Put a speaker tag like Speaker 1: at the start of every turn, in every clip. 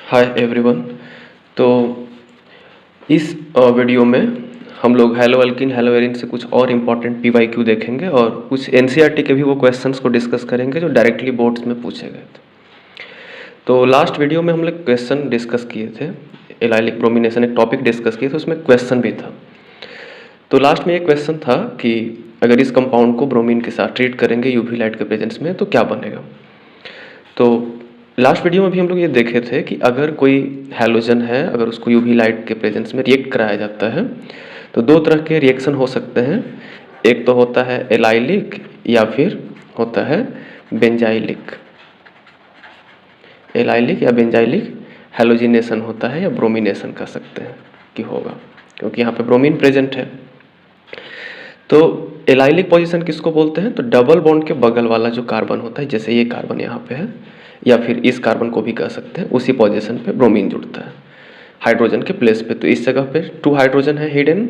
Speaker 1: Hi everyone. तो इस video में हम लोग हेलो अल्किन हेलो एरिन से कुछ और इम्पॉर्टेंट पीवाईक्यू देखेंगे और कुछ एनसीईआरटी के भी वो क्वेश्चंस को डिस्कस करेंगे जो डायरेक्टली बोर्ड्स में पूछे गए थे। तो लास्ट वीडियो में हम लोग क्वेश्चन डिस्कस किए थे, एलाइलिक ब्रोमिनेशन एक टॉपिक डिस्कस किए थे, उसमें क्वेश्चन भी था। तो लास्ट में एक क्वेश्चन था कि अगर इस कंपाउंड को ब्रोमीन के साथ ट्रीट करेंगे यूवी लाइट के प्रेजेंस में तो क्या बनेगा। तो लास्ट वीडियो में भी हम लोग ये देखे थे कि अगर कोई हैलोजन है, अगर उसको यूवी लाइट के प्रेजेंस में रिएक्ट कराया जाता है तो दो तरह के रिएक्शन हो सकते हैं। एक तो होता है एलाइलिक या फिर होता है बेंजाइलिक। एलाइलिक या बेंजाइलिक हैलोजिनेशन होता है या ब्रोमिनेशन कह सकते हैं कि होगा, क्योंकि यहाँ पे ब्रोमीन प्रेजेंट है। तो एलाइलिक पोजीशन किसको बोलते हैं, तो डबल बॉन्ड के बगल वाला जो कार्बन होता है, जैसे ये कार्बन यहाँ पे है या फिर इस कार्बन को भी कह सकते हैं, उसी पोजीशन पे ब्रोमीन जुड़ता है हाइड्रोजन के प्लेस पे। तो इस जगह पे 2 हाइड्रोजन है हिडन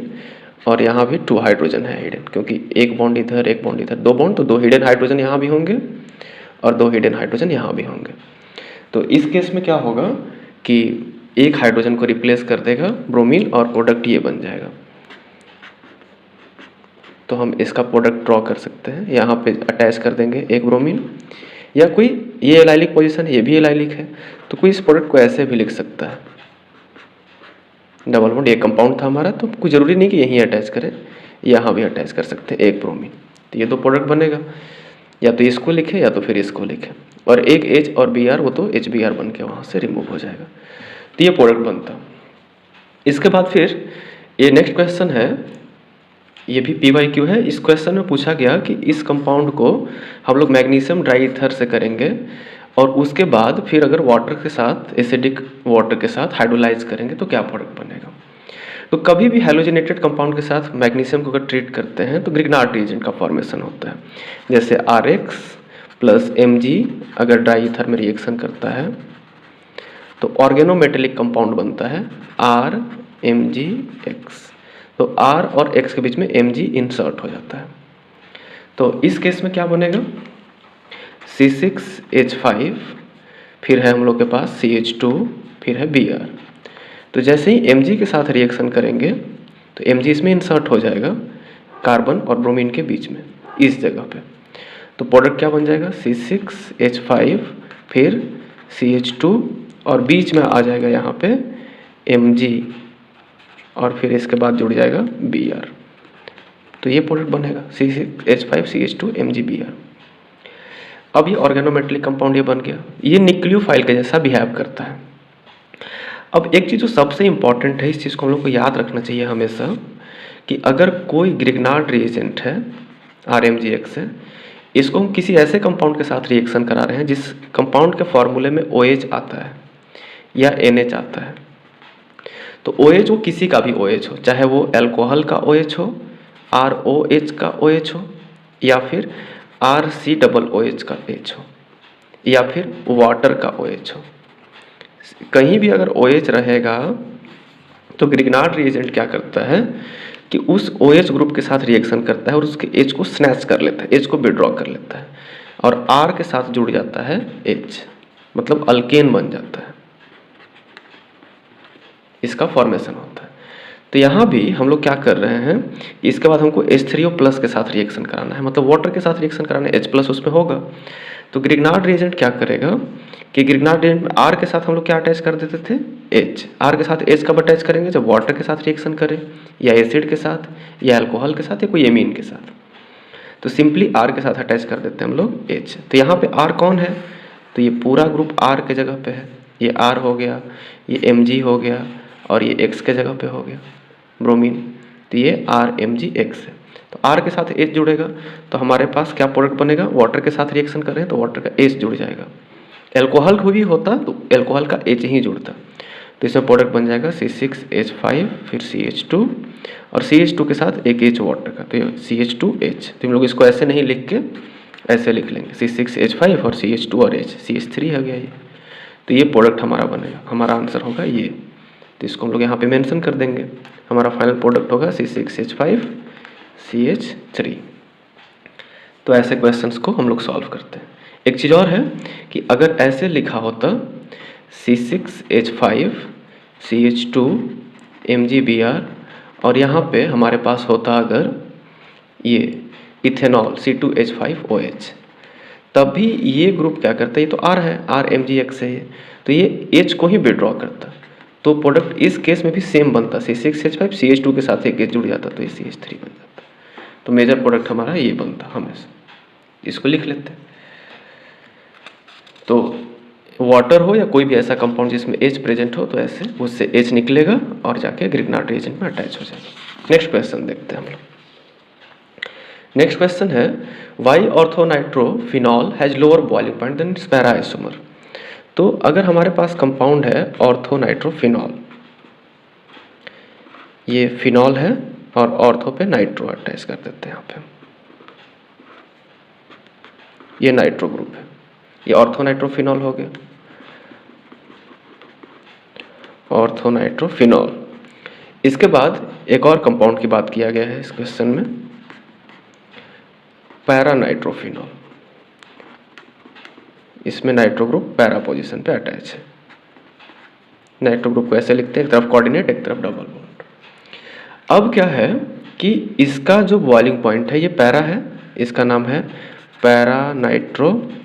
Speaker 1: और यहाँ भी 2 हाइड्रोजन है हिडन, क्योंकि एक बॉन्ड इधर एक बॉन्ड इधर, 2 बॉन्ड, तो 2 हिडन हाइड्रोजन यहाँ भी होंगे और 2 हिडन हाइड्रोजन यहाँ भी होंगे। तो इस केस में क्या होगा कि एक हाइड्रोजन को रिप्लेस कर देगा ब्रोमीन और प्रोडक्ट ये बन जाएगा। तो हम इसका प्रोडक्ट ड्रॉ कर सकते हैं, यहाँ पे अटैच कर देंगे एक ब्रोमीन, या कोई ये एलाइलिक पोजीशन है, ये भी एलाइलिक है, तो कोई इस प्रोडक्ट को ऐसे भी लिख सकता है। डबल बॉन्ड ये कंपाउंड था हमारा, तो कोई ज़रूरी नहीं कि यहीं अटैच करें, यहाँ भी अटैच कर सकते हैं एक ब्रोमीन। तो ये 2 प्रोडक्ट बनेगा, या तो इसको लिखे या तो फिर इसको लिखे, और एक H और Br वो तो HBr बन के वहाँ से रिमूव हो जाएगा। तो ये प्रोडक्ट बनता। इसके बाद फिर ये नेक्स्ट क्वेश्चन है, ये भी पीवाईक्यू है। इस क्वेश्चन में पूछा गया कि इस कंपाउंड को हम लोग मैग्नीशियम ड्राईईथर से करेंगे और उसके बाद फिर अगर वाटर के साथ, एसिडिक वाटर के साथ हाइड्रोलाइज करेंगे तो क्या प्रोडक्ट बनेगा। तो कभी भी हैलोजिनेटेड कंपाउंड के साथ मैग्नीशियम को अगर ट्रीट करते हैं तो ग्रिग्नार्ड रिएजेंट का फॉर्मेशन होता है। जैसे RX प्लस Mg अगर ड्राईईथर में रिएक्शन करता है तो ऑर्गेनोमेटेलिक कंपाउंड बनता है RMgX। तो R और X के बीच में Mg इंसर्ट हो जाता है। तो इस केस में क्या बनेगा, C6H5, फिर है हम लोग के पास CH2, फिर है Br। तो जैसे ही Mg के साथ रिएक्शन करेंगे तो Mg इसमें इंसर्ट हो जाएगा कार्बन और ब्रोमीन के बीच में इस जगह पे। तो प्रोडक्ट क्या बन जाएगा, C6H5 फिर CH2 और बीच में आ जाएगा यहाँ पे Mg और फिर इसके बाद जुड़ जाएगा Br। तो ये प्रोडक्ट बनेगा C6H5 CH2 MgBr। अब ये ऑर्गेनोमेटेलिक कंपाउंड ये बन गया, ये न्यूक्लियोफाइल के जैसा बिहेव करता है। अब एक चीज़ जो सबसे इंपॉर्टेंट है, इस चीज़ को हम लोग को याद रखना चाहिए हमेशा, कि अगर कोई ग्रिग्नार्ड रिएजेंट है RMgX है, इसको हम किसी ऐसे कंपाउंड के साथ रिएक्शन करा रहे हैं जिस कंपाउंड के फॉर्मूले में OH आता है या NH आता है। तो OH वो किसी का भी OH हो, चाहे वो अल्कोहल का OH हो, ROH का OH हो, या फिर RCOOH का H हो, या फिर वाटर का OH हो। कहीं भी अगर OH रहेगा तो ग्रिग्नार्ड रिएजेंट क्या करता है कि उस OH ग्रुप के साथ रिएक्शन करता है और उसके H को स्नैच कर लेता है, H को विड्रॉ कर लेता है और R के साथ जुड़ जाता है H, मतलब अल्केन बन जाता है, इसका फॉर्मेशन होता है। तो यहाँ भी हम लोग क्या कर रहे हैं, इसके बाद हमको H3O+ के साथ रिएक्शन कराना है, मतलब वाटर के साथ रिएक्शन कराना है, H+ उसमें होगा। तो ग्रिग्नार्ड रिएजेंट क्या करेगा कि ग्रिग्नार्ड रिएजेंट में R के साथ हम लोग क्या अटैच कर देते थे, H। R के साथ H कब अटैच करेंगे, जब वाटर के साथ रिएक्शन करें या एसिड के साथ या अल्कोहल के साथ या कोई एमीन के साथ। तो सिंपली R के साथ अटैच कर देते हैं हम लोग H। तो यहाँ पे R कौन है, तो ये पूरा ग्रुप R के जगह पे है, ये R हो गया, ये Mg हो गया और ये X के जगह पे हो गया ब्रोमीन। तो ये RMgX है। तो R के साथ H जुड़ेगा तो हमारे पास क्या प्रोडक्ट बनेगा, वाटर के साथ रिएक्शन कर रहे हैं तो वाटर का H जुड़ जाएगा। अल्कोहल को भी होता तो अल्कोहल का H ही जुड़ता। तो इसमें प्रोडक्ट बन जाएगा C6H5 फिर CH2 और CH2 के साथ एक H वाटर का, तो CH2H। तो हम लोग इसको ऐसे नहीं लिख के ऐसे लिख लेंगे, C6H5 और CH2 और H, CH3 हो गया ये। तो ये प्रोडक्ट हमारा बनेगा, हमारा आंसर होगा ये। तो इसको हम लोग यहाँ पे मेंशन कर देंगे, हमारा फाइनल प्रोडक्ट होगा C6H5 CH3। तो ऐसे क्वेश्चंस को हम लोग सॉल्व करते हैं। एक चीज़ और है कि अगर ऐसे लिखा होता C6H5 CH2 MgBr, और यहाँ पे हमारे पास होता अगर ये इथेनॉल C2H5OH, तब भी ये ग्रुप क्या करता है, ये तो R है, RMgX है ये, तो ये H को ही विड्रॉ करता, तो प्रोडक्ट इस केस में भी सेम बनता, C6H5 CH2 के साथ एक H जुड़ जाता तो ये CH3 बन जाता। तो मेजर प्रोडक्ट हमारा ये बनता हमेशा, इसको लिख लेते हैं। तो वाटर हो या कोई भी ऐसा कंपाउंड जिसमें H प्रेजेंट हो, तो ऐसे उससे H निकलेगा और जाके ग्रिग्नार्ड रिएजेंट में अटैच हो जाएगा। नेक्स्ट क्वेश्चन देखते हैं हम लोग। नेक्स्ट क्वेश्चन है why orthonitrophenol has lower boiling point than para isomer. तो अगर हमारे पास कंपाउंड है ऑर्थोनाइट्रोफिनॉल, ये फिनॉल है और ऑर्थो पे नाइट्रो अटैच कर देते हैं यहाँ पे, ये नाइट्रो ग्रुप है, ये ऑर्थोनाइट्रोफिनॉल हो गया, ऑर्थोनाइट्रोफिनॉल। इसके बाद एक और कंपाउंड की बात किया गया है इस क्वेश्चन में, पैरानाइट्रोफिनॉल। इसमें नाइट्रो ग्रुप पैरा पोजीशन पे अटैच है। नाइट्रो ग्रुप को ऐसे लिखते हैं, एक तरफ कोऑर्डिनेट एक तरफ डबल बॉन्ड। अब क्या है कि इसका जो बॉइलिंग पॉइंट है ये पैरा है, इसका नाम है पैरानाइट्रोफिनॉल।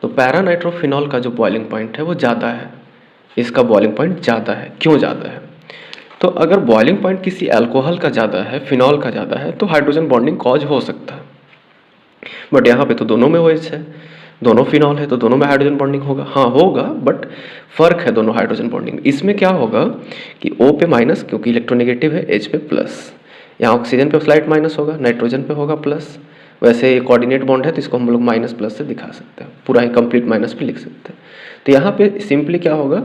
Speaker 1: तो पैरानाइट्रोफिनॉल का जो बॉइलिंग पॉइंट है वो ज़्यादा है, इसका बॉइलिंग पॉइंट ज़्यादा है। क्यों ज़्यादा है? तो अगर बॉइलिंग पॉइंट किसी अल्कोहल का ज़्यादा है, फिनॉल का ज़्यादा है, तो हाइड्रोजन बॉन्डिंग कॉज हो सकता है, बट यहाँ पे तो दोनों में OH है, दोनों फिनॉल है, तो दोनों में हाइड्रोजन बॉन्डिंग होगा। हाँ होगा, बट फर्क है दोनों हाइड्रोजन बॉन्डिंग। इसमें क्या होगा कि O पे माइनस, क्योंकि इलेक्ट्रोनेगेटिव है, H पे प्लस। यहाँ ऑक्सीजन पे स्लाइट माइनस होगा, नाइट्रोजन पे होगा प्लस। वैसे कोऑर्डिनेट बॉन्ड है तो इसको हम लोग माइनस प्लस से दिखा सकते हैं, पूरा ही कंप्लीट माइनस भी लिख सकते हैं। तो यहाँ पे सिंपली क्या होगा,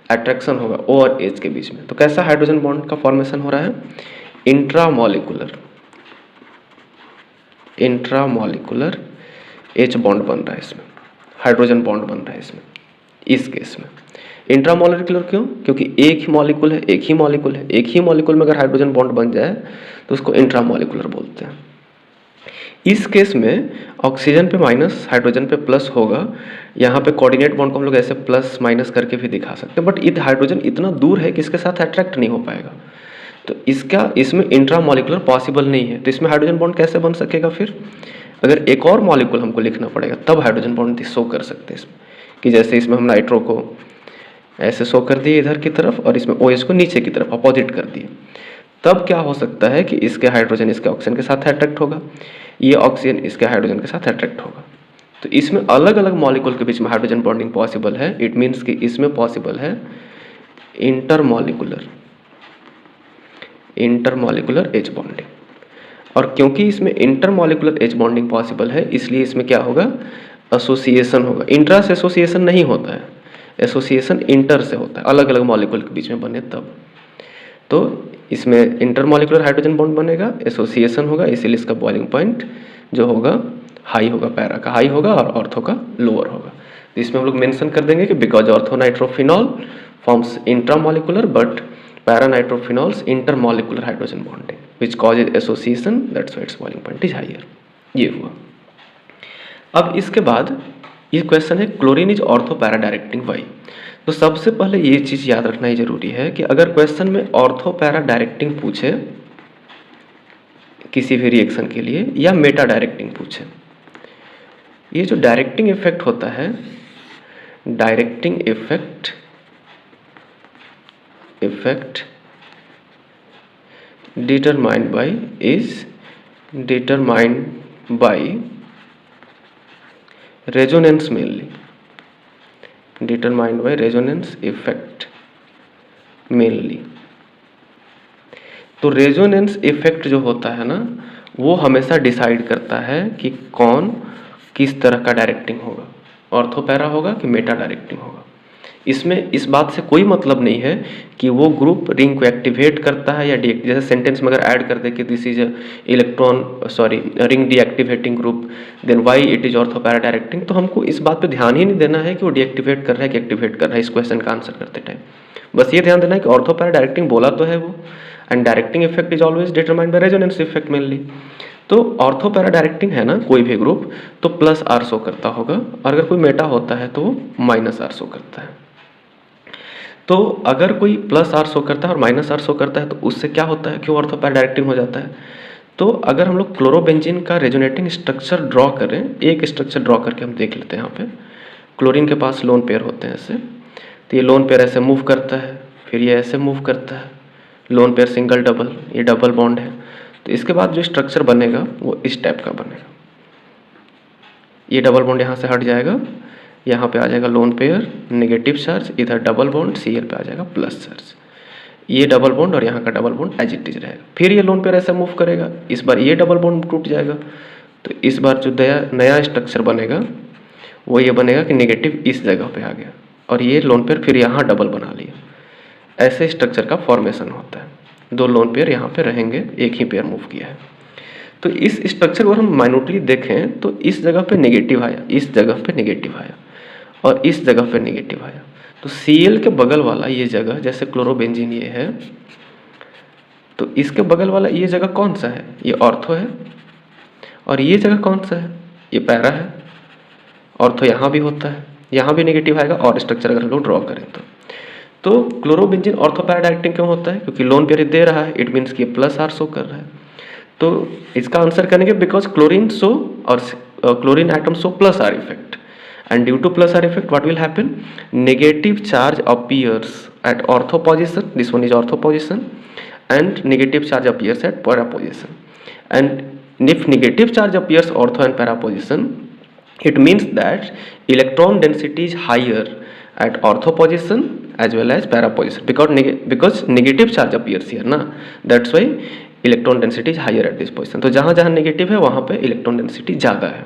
Speaker 1: अट्रैक्शन होगा O और H के बीच में। तो कैसा हाइड्रोजन बॉन्ड का फॉर्मेशन हो रहा है, इंट्रामॉलिकुलर H बॉन्ड बन रहा है इसमें, हाइड्रोजन बॉन्ड बन रहा है इसमें। इस केस में इंट्रामॉलिकुलर क्यों? क्योंकि एक ही मॉलिक्यूल है, एक ही मॉलिक्यूल में अगर हाइड्रोजन बॉन्ड बन जाए तो उसको इंट्रामॉलिकुलर बोलते हैं। इस केस में ऑक्सीजन पे माइनस, हाइड्रोजन पे प्लस होगा। यहाँ पे कोऑर्डिनेट बॉन्ड को हम लोग ऐसे प्लस माइनस करके भी दिखा सकते हैं, बट ये हाइड्रोजन इतना दूर है कि इसके साथ अट्रैक्ट नहीं हो पाएगा, तो इसमें इंट्रामॉलिकुलर पॉसिबल नहीं है। तो इसमें हाइड्रोजन बॉन्ड कैसे बन सकेगा फिर? अगर एक और मॉलिक्यूल हमको लिखना पड़ेगा तब हाइड्रोजन बॉन्ड शो कर सकते हैं इसमें, कि जैसे इसमें हम नाइट्रो को ऐसे शो कर दिए इधर की तरफ और इसमें OH को नीचे की तरफ अपोजिट कर दिए, तब क्या हो सकता है कि इसके हाइड्रोजन इसके ऑक्सीजन के साथ अट्रैक्ट होगा, ये ऑक्सीजन इसके हाइड्रोजन के साथ अट्रैक्ट होगा। तो इसमें अलग अलग मॉलिक्यूल के बीच में हाइड्रोजन बॉन्डिंग पॉसिबल है। इट मीन्स कि इसमें पॉसिबल है इंटरमॉलिकुलर H बॉन्डिंग, और क्योंकि इसमें इंटरमॉलिकुलर H बॉन्डिंग पॉसिबल है, इसलिए इसमें क्या होगा, एसोसिएशन होगा। इंट्रा से एसोसिएशन नहीं होता है, एसोसिएशन इंटर से होता है, अलग अलग मॉलिक्यूल के बीच में बने तब। तो इसमें इंटरमॉलिकुलर हाइड्रोजन बॉन्ड बनेगा, एसोसिएशन होगा, इसीलिए इसका बॉइलिंग पॉइंट जो होगा हाई होगा, पैरा का हाई होगा और ऑर्थो का लोअर होगा। तो इसमें हम लोग मेंशन कर देंगे कि because orthonitrophenol forms intramolecular but paranitrophenols intermolecular hydrogen bonding which causes association, that's why its boiling point is higher। ये हुआ। अब इसके बाद ये क्वेश्चन है chlorine is ortho para directing why. तो सबसे पहले ये चीज़ याद रखना ही जरूरी है कि अगर क्वेश्चन में ऑर्थो पैरा डायरेक्टिंग पूछे किसी भी रिएक्शन के लिए या मेटा डायरेक्टिंग पूछे, ये जो डायरेक्टिंग इफेक्ट होता है, directing effect determined by resonance mainly, determined by resonance effect mainly। तो रेजोनेंस इफेक्ट जो होता है ना, वो हमेशा डिसाइड करता है कि कौन किस तरह का डायरेक्टिंग होगा, ऑर्थो पैरा होगा कि मेटा डायरेक्टिंग होगा। इसमें इस बात से कोई मतलब नहीं है कि वो ग्रुप रिंग को एक्टिवेट करता है या जैसे सेंटेंस में अगर ऐड कर दे कि this is ring deactivating group, then why it is ortho para directing. तो हमको इस बात पे ध्यान ही नहीं देना है कि वो डीएक्टिवेट कर रहा है कि एक्टिवेट कर रहा है इस क्वेश्चन का आंसर करते टाइम। बस ये ध्यान देना है कि ऑर्थो पैरा डायरेक्टिंग बोला तो है वो, and directing effect is always determined by resonance effect mainly. तो ऑर्थो पैरा डायरेक्टिंग है ना कोई भी ग्रुप, तो प्लस आर शो करता होगा, और अगर कोई मेटा होता है तो माइनस आर शो करता है। तो अगर कोई प्लस आर शो करता है और माइनस आर शो करता है तो उससे क्या होता है, क्यों ऑर्थो पैरा डायरेक्टिंग हो जाता है। तो अगर हम लोग क्लोरोबेंजीन का रेजोनेटिंग स्ट्रक्चर ड्रॉ करें, एक स्ट्रक्चर ड्रॉ करके हम देख लेते हैं। यहाँ पे क्लोरीन के पास लोन पेयर होते हैं ऐसे, तो ये लोन पेयर ऐसे मूव करता है, फिर ये ऐसे मूव करता है, लोन पेयर सिंगल डबल, ये डबल बॉन्ड है। तो इसके बाद जो स्ट्रक्चर बनेगा वो इस टाइप का बनेगा। ये डबल बॉन्ड यहाँ से हट जाएगा, यहाँ पे आ जाएगा लोन पेयर नेगेटिव चार्ज, इधर डबल बॉन्ड Cl पे आ जाएगा प्लस चार्ज। ये डबल बॉन्ड और यहाँ का double bond as it is रहेगा। फिर ये लोन पेयर ऐसे मूव करेगा, इस बार ये डबल बॉन्ड टूट जाएगा, तो इस बार जो नया स्ट्रक्चर बनेगा वो ये बनेगा कि नेगेटिव इस जगह पे आ गया, और ये लोन पेयर फिर यहाँ डबल बना लिया। ऐसे स्ट्रक्चर का फॉर्मेशन होता है। दो लोन पेयर यहाँ पे रहेंगे, एक ही पेयर मूव किया है। तो इस स्ट्रक्चर को हम माइन्यूटली देखें तो इस जगह पे नेगेटिव आया, इस जगह पे नेगेटिव आया, और इस जगह पे नेगेटिव आया। तो Cl के बगल वाला ये जगह, जैसे क्लोरोबेंजीन ये है, तो इसके बगल वाला ये जगह कौन सा है, ये ऑर्थो है, और ये जगह कौन सा है, ये पैरा है। ऑर्थो यहाँ भी होता है, यहाँ भी नेगेटिव आएगा, और स्ट्रक्चर अगर हम लोग ड्रॉ करें तो क्लोरोबेंजीन ऑर्थो पैरा डायरेक्टिंग क्यों होता है, क्योंकि लोन पेयर दे रहा है, इट मीन्स कि प्लस आर शो कर रहा है। तो इसका आंसर करेंगे बिकॉज क्लोरीन शो और chlorine atom show plus R effect, and due to plus R effect what will happen, negative charge appears at ortho position, this one is ortho position, and negative charge appears at para position. And if negative charge appears ortho and para position, it means that electron density is higher at ortho position as well as para position, because negative charge appears here na, that's why electron density is higher at this position. तो जहाँ जहाँ negative है वहाँ पे electron density ज़्यादा है।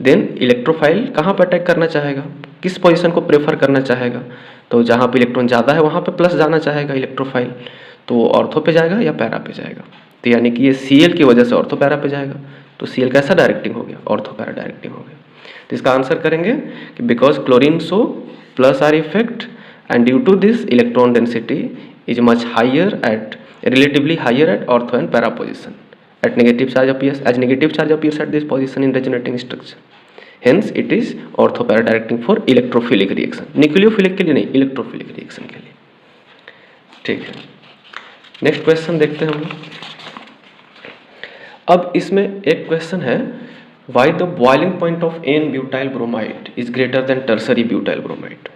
Speaker 1: Then electrophile कहाँ पर अटैक करना चाहेगा, किस पोजीशन को प्रेफर करना चाहेगा, तो जहाँ पे इलेक्ट्रॉन ज़्यादा है वहाँ पे प्लस जाना चाहेगा इलेक्ट्रोफाइल, तो ऑर्थो पे जाएगा या पैरा पे जाएगा। तो यानी कि ये Cl की वजह से ऑर्थो पैरा पे जाएगा, तो Cl कैसा डायरेक्टिंग हो गया, ऑर्थो पैरा डायरेक्टिंग हो गया। तो इसका आंसर करेंगे कि because chlorine show plus R effect and due to this electron density is much higher at, relatively higher at ortho and para position. At negative charge appears, as negative charge appears at this position in resonating structure, hence it is ortho para directing for electrophilic reaction, nucleophilic के लिए नहीं, electrophilic reaction के लिए। ठीक है, next question देखते हैं हम लोग। अब इसमें एक क्वेश्चन है, why the boiling point of N-butyl bromide is greater than tertiary butyl bromide।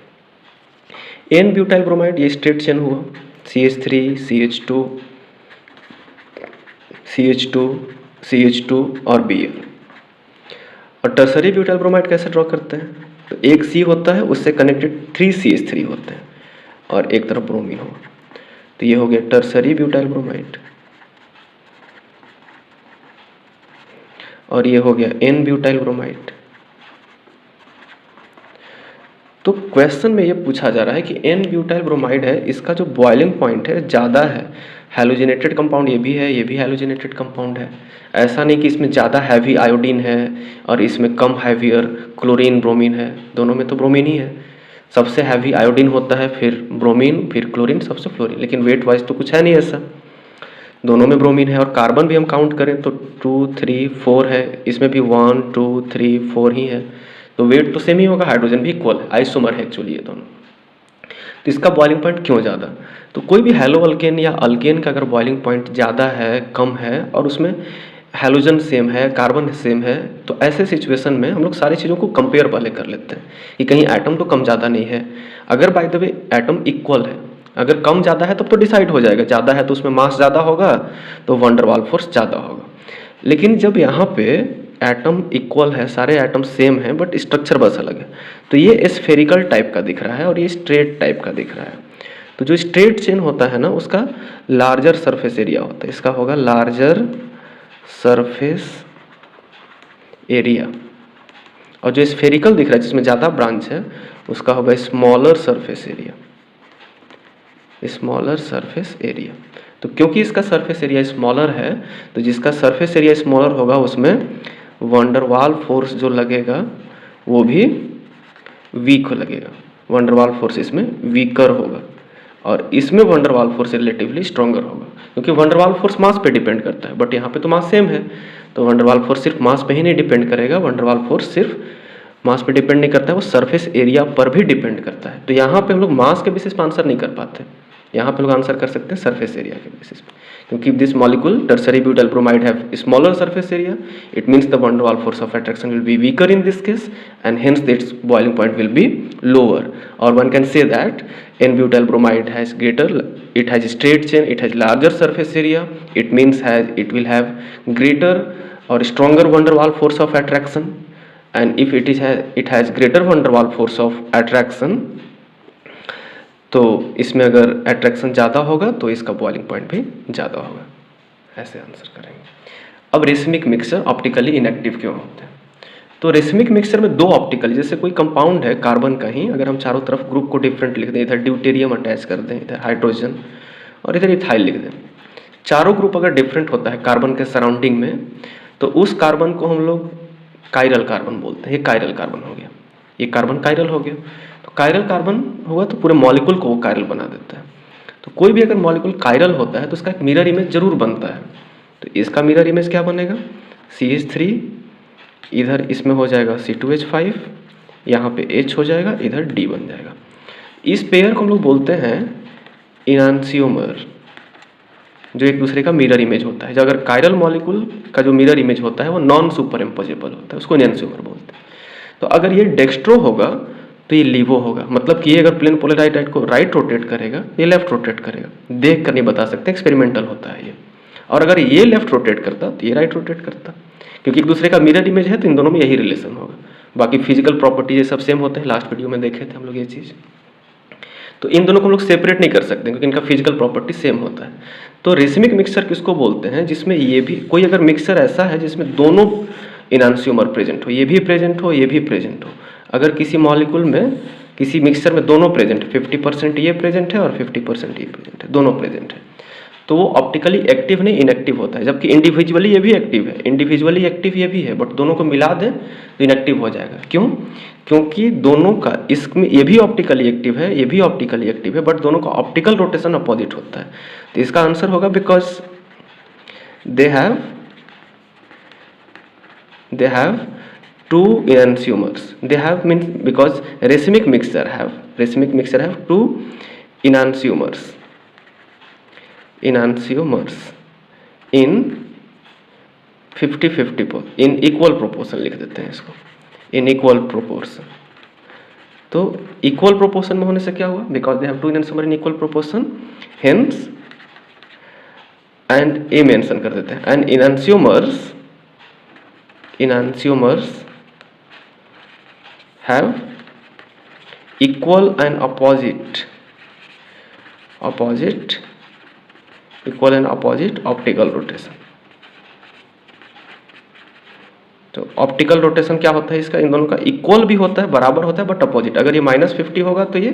Speaker 1: N-butyl bromide ये स्ट्रेट चेन हुआ, CH3 CH2 CH2 CH2 और Br। और टर्सरी ब्यूटाइल ब्रोमाइड कैसे ड्रॉ करते हैं, तो एक C होता है, उससे कनेक्टेड 3 CH3 होते हैं और एक तरफ ब्रोमीन हो, तो ये हो गया टर्सरी ब्यूटाइल ब्रोमाइड। और ये हो गया N ब्यूटाइल ब्रोमाइड। तो क्वेश्चन में ये पूछा जा रहा है कि N ब्यूटाइल ब्रोमाइड है, इसका जो बॉइलिंग पॉइंट है ज़्यादा है, हैलोजिनेटेड कंपाउंड ये भी है, ये भी हैलोजिनेटेड कंपाउंड है। ऐसा नहीं कि इसमें ज़्यादा हैवी आयोडीन है और इसमें कम हैवियर क्लोरीन ब्रोमीन है, दोनों में तो ब्रोमीन ही है। सबसे हैवी आयोडीन होता है, फिर ब्रोमीन, फिर क्लोरीन, सबसे फ्लोरीन, लेकिन वेट वाइज तो कुछ है नहीं ऐसा, दोनों में ब्रोमीन है। और कार्बन भी हम काउंट करें तो 2 3 4 है, इसमें भी 1 2 3 4 ही है, तो वेट तो सेम ही होगा, हाइड्रोजन भी इक्वल है, आइसोमर है एक्चुअली ये दोनों। तो इसका बॉइलिंग पॉइंट क्यों ज़्यादा, तो कोई भी हैलो अल्केन या अल्केन का अगर बॉइलिंग पॉइंट ज़्यादा है, कम है, और उसमें हैलोजन सेम है, कार्बन सेम है, तो ऐसे सिचुएशन में हम लोग सारी चीज़ों को कंपेयर पहले कर लेते हैं कि कहीं एटम तो कम ज़्यादा नहीं है। अगर by the way atom equal है, अगर कम ज़्यादा है तब तो डिसाइड हो जाएगा, ज़्यादा है तो उसमें मास ज़्यादा होगा तो वंडर वाल फोर्स ज़्यादा होगा। लेकिन जब यहाँ पे एटम इक्वल है, सारे एटम सेम हैं, बट स्ट्रक्चर बस अलग है, तो ये स्फेरिकल टाइप का दिख रहा है और ये स्ट्रेट टाइप का दिख रहा है। तो जो स्ट्रेट चेन होता है ना, उसका लार्जर सरफेस एरिया होता है, इसका होगा लार्जर सरफेस एरिया, और जो स्फेरिकल दिख रहा है जिसमें ज़्यादा ब्रांच है उसका होगा smaller surface area, smaller surface area. तो क्योंकि इसका सरफेस एरिया स्मॉलर है, तो जिसका सरफेस एरिया स्मॉलर होगा उसमें वंडरवाल फोर्स जो लगेगा वो भी वीक लगेगा, वंडरवाल फोर्स इसमें वीकर होगा। और इसमें wonder Waals force relatively stronger होगा, क्योंकि वंडर वाल फोर्स मास पे डिपेंड करता है, बट यहाँ पे तो मास सेम है, तो वंडर वाल फोर्स सिर्फ मास पे ही नहीं डिपेंड करेगा, वंडर वाल फोर्स सिर्फ मास पे डिपेंड नहीं करता है, वो सरफेस एरिया पर भी डिपेंड करता है। तो यहाँ पे हम लोग मास के बेसिस पे आंसर नहीं कर पाते, यहाँ पे लोग आंसर कर सकते हैं सरफेस एरिया के बेसिस पे, क्योंकि this molecule tertiary butyl bromide have smaller surface area, it means the van der Waals force of attraction will be weaker in this case and hence its boiling point will be lower, और one can say that n butyl bromide has greater, it has straight chain, it has larger surface area, it means it will have greater or stronger van der Waals force of attraction, and if it has greater van der Waals force of attraction, तो इसमें अगर attraction ज़्यादा होगा तो इसका boiling point भी ज़्यादा होगा। ऐसे आंसर करेंगे। अब रेसिमिक मिक्सचर ऑप्टिकली इनएक्टिव क्यों होते हैं? तो रेसिमिक मिक्सचर में दो ऑप्टिकल, जैसे कोई कंपाउंड है कार्बन का ही, अगर हम चारों तरफ ग्रुप को डिफरेंट लिख दें, इधर ड्यूटेरियम अटैच कर दें, इधर हाइड्रोजन और इधर इथाइल लिख दें, चारों ग्रुप अगर डिफरेंट होता है कार्बन के सराउंडिंग में, तो उस कार्बन को हम लोग कायरल कार्बन बोलते हैं। ये कायरल कार्बन हो गया, ये कार्बन कायरल हो गया। तो कायरल कार्बन होगा तो पूरे मॉलिक्यूल को वो कायरल बना देता है। तो कोई भी अगर मॉलिक्यूल कायरल होता है तो उसका एक मिरर इमेज जरूर बनता है। तो इसका मिरर इमेज क्या बनेगा? CH3, इधर इसमें हो जाएगा C2H5, यहाँ पे H हो जाएगा, इधर D बन जाएगा। इस पेयर को हम लोग बोलते हैं इनांसियोमर, जो एक दूसरे का मिरर इमेज होता है। जो अगर कायरल मॉलिक्यूल का जो मिरर इमेज होता है वो नॉन सुपर इम्पोजेबल होता है, उसको इनांसियोमर बोलते हैं। तो अगर ये डेक्स्ट्रो होगा तो ये लीवो होगा, मतलब कि ये अगर प्लेन पोलराइड को राइट रोटेट करेगा, ये लेफ्ट रोटेट करेगा। देख कर नहीं बता सकते, एक्सपेरिमेंटल होता है ये। और अगर ये लेफ्ट रोटेट करता तो ये राइट रोटेट करता, क्योंकि एक दूसरे का मिरर इमेज है, तो इन दोनों में यही रिलेशन होगा। बाकी फिजिकल प्रॉपर्टी ये सब सेम होते हैं, लास्ट वीडियो में देखे थे हम लोग ये चीज़। तो इन दोनों को हम लोग सेपरेट नहीं कर सकते, क्योंकि इनका फिजिकल प्रॉपर्टी सेम होता है। तो रेसिमिक मिक्सचर किसको बोलते हैं? जिसमें ये भी कोई अगर मिक्सचर ऐसा है जिसमें दोनों इनांसियोमर प्रेजेंट हो, ये भी प्रेजेंट हो, ये भी प्रेजेंट हो। अगर किसी मॉलिक्यूल में, किसी मिक्सचर में दोनों प्रेजेंट, 50% ये प्रेजेंट है और 50% ये प्रेजेंट है, दोनों प्रेजेंट है, तो वो ऑप्टिकली एक्टिव नहीं इनएक्टिव होता है। जबकि इंडिविजुअली ये भी एक्टिव है, इंडिविजुअली एक्टिव ये भी है, बट दोनों को मिला दें तो इनएक्टिव हो जाएगा। क्यों? क्योंकि दोनों का, इसमें ये भी ऑप्टिकली एक्टिव है, ये भी ऑप्टिकली एक्टिव है, बट दोनों का ऑप्टिकल रोटेशन अपोजिट होता है। तो इसका आंसर होगा because they have two enantiomers. They have means because racemic mixture have two enantiomers in 50-50 in equal proportion लिख देते हैं इसको, in equal proportion। तो equal proportion में होने से क्या हुआ? Because they have two enantiomers in equal proportion, hence and A mention कर देते हैं, and enantiomers have equal and opposite optical rotation। तो ऑप्टिकल रोटेशन क्या होता है इसका? इन दोनों का इक्वल भी होता है, बराबर होता है, बट अपोजिट। अगर ये -50 होगा तो ये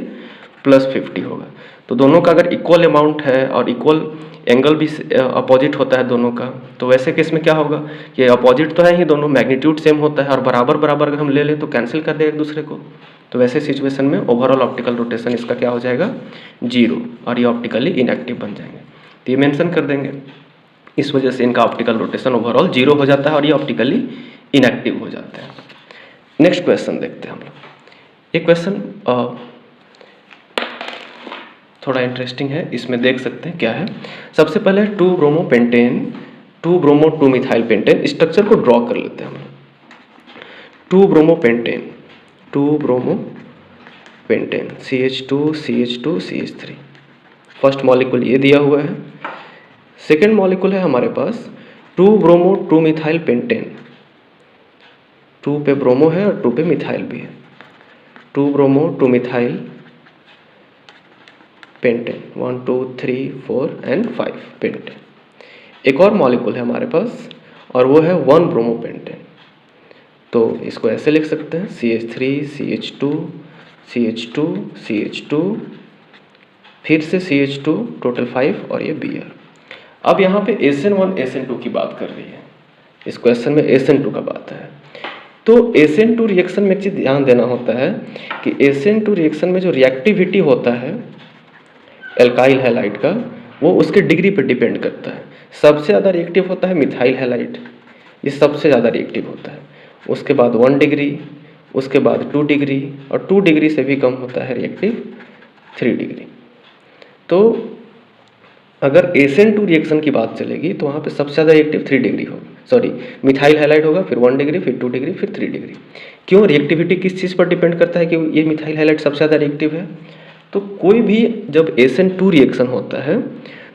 Speaker 1: +50 होगा। तो दोनों का अगर इक्वल अमाउंट है और इक्वल एंगल भी अपोजिट होता है दोनों का, तो वैसे केस में क्या होगा कि अपोजिट तो है ही, दोनों मैग्नीट्यूड सेम होता है और बराबर बराबर अगर हम ले लें तो कैंसिल कर देगा एक दूसरे को। तो वैसे सिचुएशन में ओवरऑल ऑप्टिकल रोटेशन इसका क्या हो जाएगा? 0, और ये ऑप्टिकली इनएक्टिव बन जाएंगे। तो ये मेंशन कर देंगे, इस वजह से इनका ऑप्टिकल रोटेशन ओवरऑल 0 हो जाता है और ये ऑप्टिकली इनएक्टिव हो जाते हैं। नेक्स्ट क्वेश्चन देखते हैं हम लोग। ये क्वेश्चन थोड़ा इंटरेस्टिंग है, इसमें देख सकते हैं क्या है। सबसे पहले 2-ब्रोमोपेंटेन 2-ब्रोमो-2-मिथाइल-पेंटेन स्ट्रक्चर को ड्रॉ कर लेते हैं हम। 2-ब्रोमोपेंटेन CH2 CH3, फर्स्ट मॉलिक्यूल ये दिया हुआ है। सेकेंड मॉलिक्यूल है हमारे पास 2-ब्रोमो-2-मिथाइल-पेंटेन, 2 पे ब्रोमो है और 2 पे मिथाइल भी है। 2-ब्रोमो-2-मिथाइल पेंटेन, 1 2 3 4 एंड 5 पेंटेन। एक और मॉलिक्यूल है हमारे पास और वो है 1-ब्रोमोपेंटेन। तो इसको ऐसे लिख सकते हैं CH3 CH2 CH2 CH2, फिर से CH2, टोटल 5 और ये Br। अब यहाँ पे SN1 SN2 की बात कर रही है, इस क्वेश्चन में SN2 का बात है। तो SN2 रिएक्शन में एक चीज़ ध्यान देना होता है कि SN2 रिएक्शन में जो रिएक्टिविटी होता है एल्काइल हैलाइड का, वो उसके डिग्री पर डिपेंड करता है। सबसे ज़्यादा रिएक्टिव होता है मिथाइल हैलाइड, ये सबसे ज़्यादा रिएक्टिव होता है। उसके बाद 1 डिग्री, उसके बाद 2 डिग्री, और 2 डिग्री से भी कम होता है रिएक्टिव 3 डिग्री। तो अगर SN2 रिएक्शन की बात चलेगी तो वहाँ पे सबसे ज़्यादा रिएक्टिव 3 डिग्री होगा, सॉरी मिथाइल हैलाइड होगा, फिर 1 डिग्री, फिर 2 डिग्री, फिर 3 डिग्री। क्यों? रिएक्टिविटी किस चीज़ पर डिपेंड करता है कि ये मिथाइल हैलाइड सबसे ज़्यादा रिएक्टिव है? तो कोई भी जब SN2 रिएक्शन होता है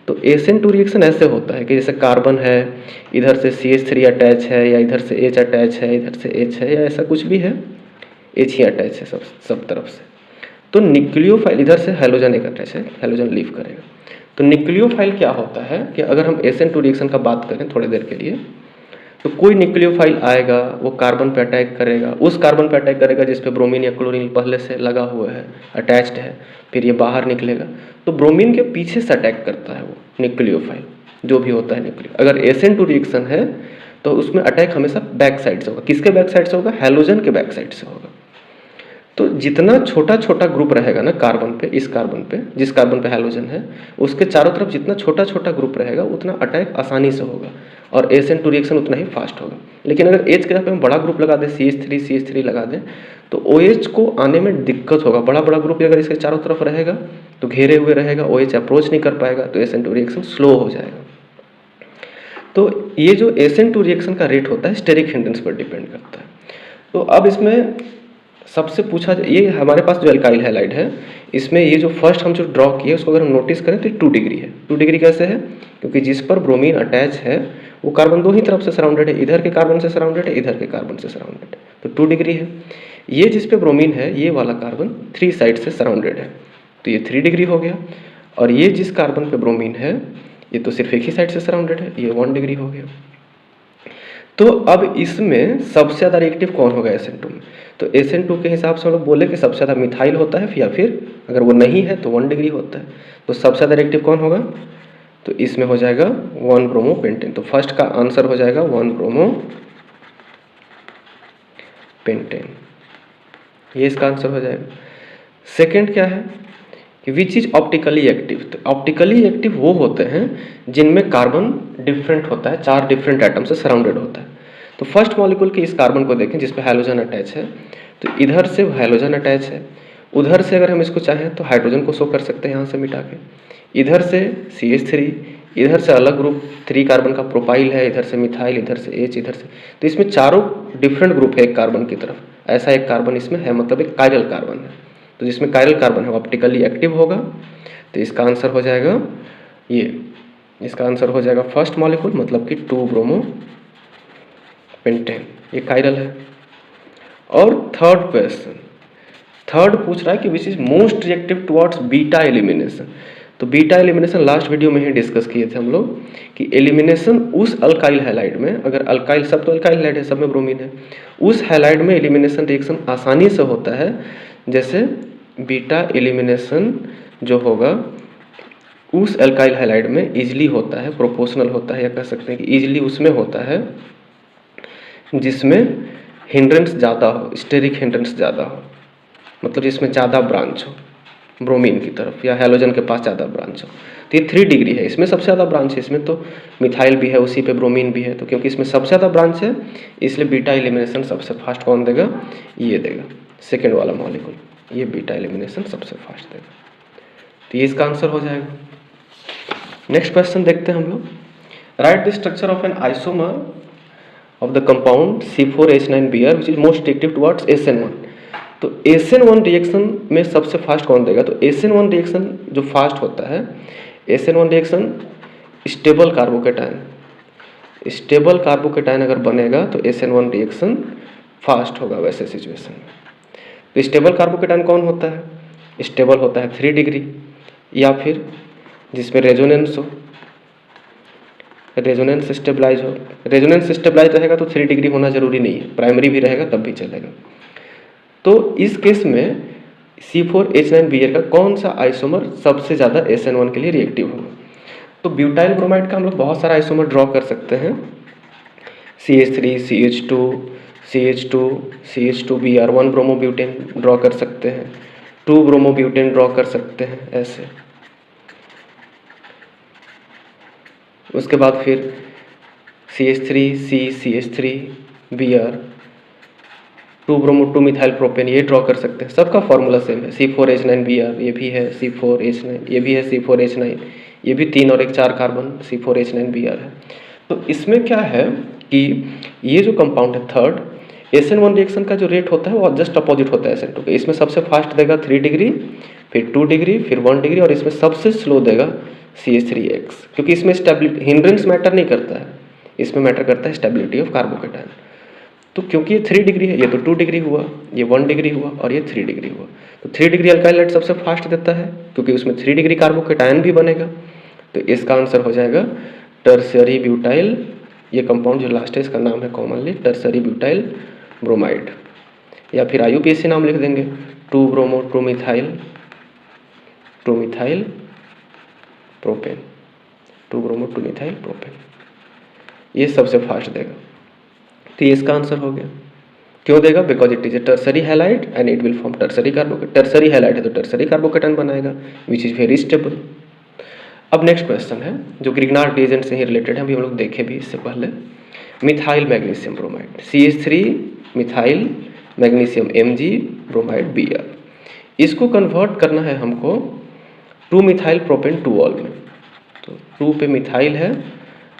Speaker 1: तो SN2 रिएक्शन ऐसे होता है कि जैसे कार्बन है, इधर से CH3 अटैच है, या इधर से H अटैच है, इधर से H है, या ऐसा कुछ भी है, H ही अटैच है सब तरफ से। तो न्यूक्लियोफाइल, इधर से हैलोजन एक अटैच है, हैलोजन लीव करेगा। तो न्यूक्लियोफाइल क्या होता है कि अगर हम SN2 रिएक्शन का बात करें थोड़ी देर के लिए, तो कोई न्यूक्लियोफाइल आएगा, वो कार्बन पे अटैक करेगा, उस कार्बन पे अटैक करेगा जिस पे ब्रोमीन या क्लोरीन पहले से लगा हुआ है, अटैच्ड है, फिर ये बाहर निकलेगा। तो ब्रोमीन के पीछे से अटैक करता है वो न्यूक्लियोफाइल, जो भी होता है न्यूक्लियो। अगर SN2 रिएक्शन है तो उसमें अटैक हमेशा बैक साइड से होगा। किसके बैक साइड से होगा? हैलोजन के बैक साइड से होगा। तो जितना छोटा छोटा ग्रुप रहेगा ना कार्बन पे, इस कार्बन पे, जिस कार्बन पे हैलोजन है, उसके चारों तरफ जितना छोटा छोटा ग्रुप रहेगा उतना अटैक आसानी से होगा, और SN2 रिएक्शन उतना ही फास्ट होगा। लेकिन अगर H के जगह पे हम बड़ा ग्रुप लगा दें, CH3 लगा दें, तो OH को आने में दिक्कत होगा। बड़ा बड़ा ग्रुप अगर इसके चारों तरफ रहेगा तो घेरे हुए रहेगा, OH अप्रोच नहीं कर पाएगा, तो SN2 रिएक्शन स्लो हो जाएगा। तो ये जो SN2 रिएक्शन का रेट होता है स्टेरिक हिंड्रेंस पर डिपेंड करता है। तो अब इसमें सबसे पूछा, ये हमारे पास जो एल्काइल हैलाइड है, इसमें ये जो फर्स्ट हम जो ड्रॉ किए उसको अगर हम नोटिस करें तो 2 डिग्री है। 2 डिग्री कैसे है? क्योंकि जिस पर ब्रोमीन अटैच है वो कार्बन दो ही तरफ से सराउंडेड है, इधर के कार्बन से सराउंडेड है, इधर के कार्बन से सराउंडेड है, तो 2 डिग्री है। ये जिस पे ब्रोमीन है, ये वाला कार्बन 3 साइड से सराउंडेड है, तो ये 3 डिग्री हो गया। और ये जिस कार्बन पे ब्रोमीन है, ये तो सिर्फ एक ही साइड से सराउंडेड है, ये 1 डिग्री हो गया। तो अब इसमें सबसे ज़्यादा रिएक्टिव कौन होगा SN2 में? तो SN2 के हिसाब से हम लोग बोले कि सबसे ज़्यादा मिथाइल होता है, या फिर अगर वो नहीं है तो 1 डिग्री होता है। तो सबसे ज़्यादा रिएक्टिव कौन होगा? तो इसमें हो जाएगा 1 ब्रोमो पेंटेन। तो फर्स्ट का आंसर हो जाएगा 1 ब्रोमो पेंटेन, ये इसका आंसर हो जाएगा। सेकेंड क्या है कि विच इज ऑप्टिकली एक्टिव। तो ऑप्टिकली एक्टिव वो होते हैं जिनमें कार्बन डिफरेंट होता है, 4 डिफरेंट एटम से सराउंडेड होता है। तो फर्स्ट मॉलिक्यूल के इस कार्बन को देखें जिस पे हैलोजन अटैच है, तो इधर से हैलोजन अटैच है, उधर से अगर हम इसको चाहें तो हाइड्रोजन को शो कर सकते हैं यहाँ से मिटा के, इधर से CH3, इधर से अलग ग्रुप 3 कार्बन का प्रोपाइल है, इधर से मिथाइल, इधर से H, इधर से, तो इसमें चारों डिफरेंट ग्रुप है एक कार्बन की तरफ। ऐसा एक कार्बन इसमें है, मतलब एक कायरल कार्बन है। तो जिसमें कायरल कार्बन है वो ऑप्टिकली एक्टिव होगा। तो इसका आंसर हो जाएगा ये, इसका आंसर हो जाएगा फर्स्ट मॉलिक्यूल, मतलब कि 2 ब्रोमो पेंटेन, ये कायरल है। और थर्ड क्वेश्चन, थर्ड पूछ रहा है कि विच is most reactive towards beta elimination. तो बीटा एलिमिनेशन लास्ट वीडियो में ही डिस्कस किए थे हम लोग कि एलिमिनेशन उस अल्काइल हैलाइड में, अगर अल्काइल, सब तो अल्काइल हैलाइड है, सब में ब्रोमीन है, उस हैलाइड में एलिमिनेशन रिएक्शन आसानी से होता है। जैसे बीटा एलिमिनेशन जो होगा उस एल्काइल हैलाइड में इजीली होता है, प्रोपोर्शनल होता है, या कह सकते हैं कि इजीली उसमें होता है जिसमें हिंड्रेंस ज़्यादा हो, स्टेरिक हिंड्रेंस ज़्यादा हो, मतलब जिसमें ज़्यादा ब्रांच हो ब्रोमीन की तरफ या हैलोजन के पास ज़्यादा ब्रांच हो। तो ये 3 डिग्री है, इसमें सबसे ज़्यादा ब्रांच है, इसमें तो मिथाइल भी है, उसी पे ब्रोमीन भी है। तो क्योंकि इसमें सबसे ज़्यादा ब्रांच है इसलिए बीटा एलिमिनेशन सबसे फास्ट कौन देगा? ये देगा, सेकेंड वाला मॉलिक्यूल, ये बीटा एलिमिनेशन सबसे फास्ट देगा। तो ये इसका आंसर हो जाएगा। नेक्स्ट क्वेश्चन देखते हैं हम लोग। Write the structure of an isomer of the compound C4H9Br which is most reactive towards SN1। तो SN1 रिएक्शन में सबसे फास्ट कौन देगा? तो SN1 रिएक्शन जो फास्ट होता है, SN1 reaction stable carbocation, stable carbocation अगर बनेगा तो SN1 रिएक्शन फास्ट होगा वैसे सिचुएशन में। तो स्टेबल कार्बोकेटाइन कौन होता है? स्टेबल होता है 3 डिग्री, या फिर जिसमें रेजोनेंस हो, रेजोनेंस स्टेबलाइज हो। रेजोनेंस स्टेबलाइज रहेगा तो 3 डिग्री होना जरूरी नहीं है, प्राइमरी भी रहेगा तब भी चलेगा। तो इस केस में C4H9Br का कौन सा आइसोमर सबसे ज़्यादा SN1 के लिए रिएक्टिव होगा? तो ब्यूटाइल ब्रोमाइड का हम लोग बहुत सारा आइसोमर ड्रॉ कर सकते हैं, CH3, CH2, CH2, CH2Br, 1 bromobutane draw कर सकते हैं, 2 ब्रोमोब्यूटेन ड्रॉ कर सकते हैं ऐसे। उसके बाद फिर CH3 CH3 Br 2 bromo 2 methyl propane, ये ड्रॉ कर सकते हैं। सबका फॉर्मूला सेम है, C4H9Br, ये भी है C4H9, ये भी है C4H9, ये भी 3 और 1 4 कार्बन C4H9Br है। तो इसमें क्या है कि ये जो कंपाउंड है थर्ड, SN1 रिएक्शन का जो रेट होता है वो जस्ट अपोजिट होता है SN2 के। इसमें सबसे फास्ट देगा 3 डिग्री, फिर 2 डिग्री, फिर 1 डिग्री, और इसमें सबसे स्लो देगा CH3X, क्योंकि इसमें स्टेबिलिटी हिंड्रेंस मैटर नहीं करता है, इसमें मैटर करता है स्टेबिलिटी ऑफ कार्बोकेटायन। तो क्योंकि ये 3 डिग्री है, ये तो 2 डिग्री हुआ, ये 1 डिग्री हुआ, और ये 3 डिग्री हुआ, तो 3 डिग्री अल्काइल हाइड्राइड सबसे फास्ट देता है क्योंकि उसमें 3 डिग्री कार्बोकेटायन भी बनेगा। तो इसका आंसर हो जाएगा टर्शियरी ब्यूटाइल। ये कंपाउंड जो लास्ट है इसका नाम है कॉमनली टर्शियरी ब्यूटाइल ब्रोमाइड, या फिर IUPAC नाम लिख देंगे 2 bromo 2 methyl propane, 2 bromo 2 methyl propane, ये सबसे फास्ट देगा। तो ये इसका आंसर हो गया। क्यों देगा? Because it is a tertiary halide and it will form tertiary carbocation. Tertiary halide है तो टर्सरी कार्बोकेटायन बनाएगा, विच इज वेरी स्टेबल। अब नेक्स्ट क्वेश्चन है जो ग्रिग्नार्ड रिएजेंट से ही रिलेटेड है, अभी हम लोग देखे भी इससे पहले। Methyl magnesium bromide, CH3 methyl magnesium Mg bromide Br, इसको कन्वर्ट करना है हमको 2 मिथाइल प्रोपेन 2 ऑल में। तो 2 पे मिथाइल है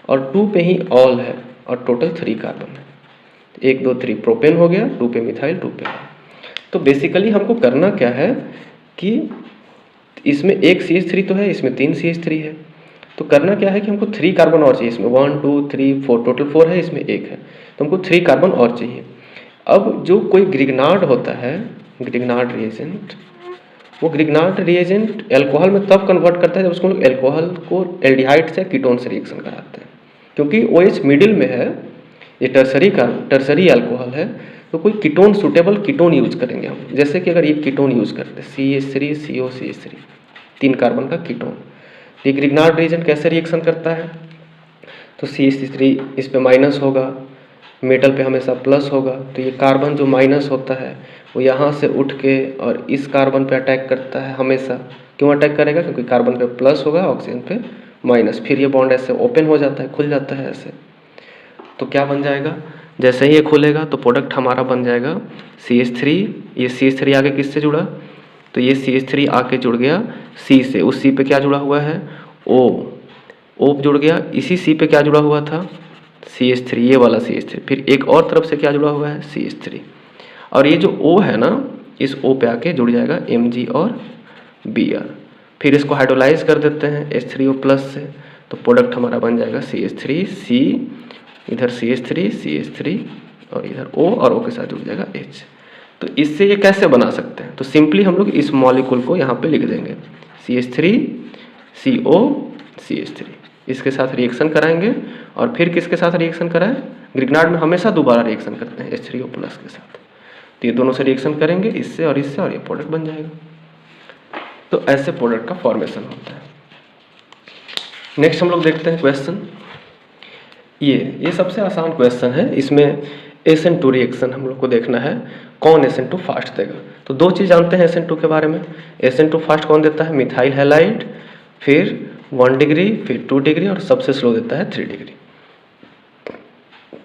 Speaker 1: और 2 पे ही ऑल है, और टोटल 3 कार्बन है। 1 2 3 प्रोपेन हो गया, 2 पे मिथाइल 2 पे। तो बेसिकली हमको करना क्या है कि इसमें एक CH3 तो है, इसमें 3 CH3 है, तो करना क्या है कि हमको 3 कार्बन और चाहिए। इसमें 1 2 3 4 टोटल 4 है, इसमें 1 है, तो हमको 3 कार्बन और चाहिए। अब जो कोई ग्रिग्नार्ड होता है, ग्रिग्नार्ड रिएजेंट, वो ग्रिग्नार्ड रिएजेंट एल्कोहल में तब कन्वर्ट करता है जब उसको लोग एल्कोहल को एल्डिहाइड से कीटोन से रिएक्शन कराते हैं, क्योंकि OH मिडिल में है, ये टर्सरी अल्कोहल है, तो कोई कीटोन सुटेबल कीटोन यूज करेंगे हम। जैसे कि अगर ये कीटोन यूज करते हैं CH3 COCH3, 3 कार्बन का कीटोन, ये ग्रिग्नार्ड रिएजेंट कैसे रिएक्शन करता है? तो CH3 इस पे माइनस होगा, मेटल पे हमेशा प्लस होगा, तो ये कार्बन जो माइनस होता है वो यहाँ से उठ के और इस कार्बन पे अटैक करता है हमेशा। क्यों अटैक करेगा? क्योंकि कार्बन पे प्लस होगा, ऑक्सीजन पे माइनस, फिर ये बॉन्ड ऐसे ओपन हो जाता है, खुल जाता है ऐसे। तो क्या बन जाएगा? जैसे ही ये खुलेगा तो प्रोडक्ट हमारा बन जाएगा CH3, ये CH3 आगे किससे जुड़ा? तो ये CH3 आके जुड़ गया C से, उस C पे क्या जुड़ा हुआ है? O जुड़ गया, इसी C पे क्या जुड़ा हुआ था? CH3, ये वाला CH3, फिर एक और तरफ से क्या जुड़ा हुआ है? CH3, और ये जो O है ना, इस O पे आके जुड़ जाएगा Mg और Br, फिर इसको हाइड्रोलाइज कर देते हैं H3O प्लस से, तो प्रोडक्ट हमारा बन जाएगा CH3 C, इधर CH3 और इधर O, और O के साथ जुड़ जाएगा H। तो इससे ये कैसे बना सकते हैं? तो सिंपली हम लोग इस मॉलिक्यूल को यहाँ पे लिख देंगे CH3 CO CH3, इसके साथ रिएक्शन कराएंगे, और फिर किसके साथ रिएक्शन कराएं? ग्रिग्नार्ड में हमेशा दोबारा रिएक्शन करते हैं H3O प्लस के साथ, तो ये दोनों से रिएक्शन करेंगे, इससे और इससे, और ये प्रोडक्ट बन जाएगा। तो ऐसे प्रोडक्ट का फॉर्मेशन होता है। नेक्स्ट हम लोग देखते हैं क्वेश्चन, ये सबसे आसान क्वेश्चन है। इसमें SN2 रिएक्शन हम लोग को देखना है, कौन SN2 फास्ट देगा। तो 2 चीज़ जानते हैं SN2 के बारे में। SN2 फास्ट कौन देता है? मिथाइल हैलाइड, फिर 1 डिग्री, फिर 2 डिग्री, और सबसे स्लो देता है 3 डिग्री।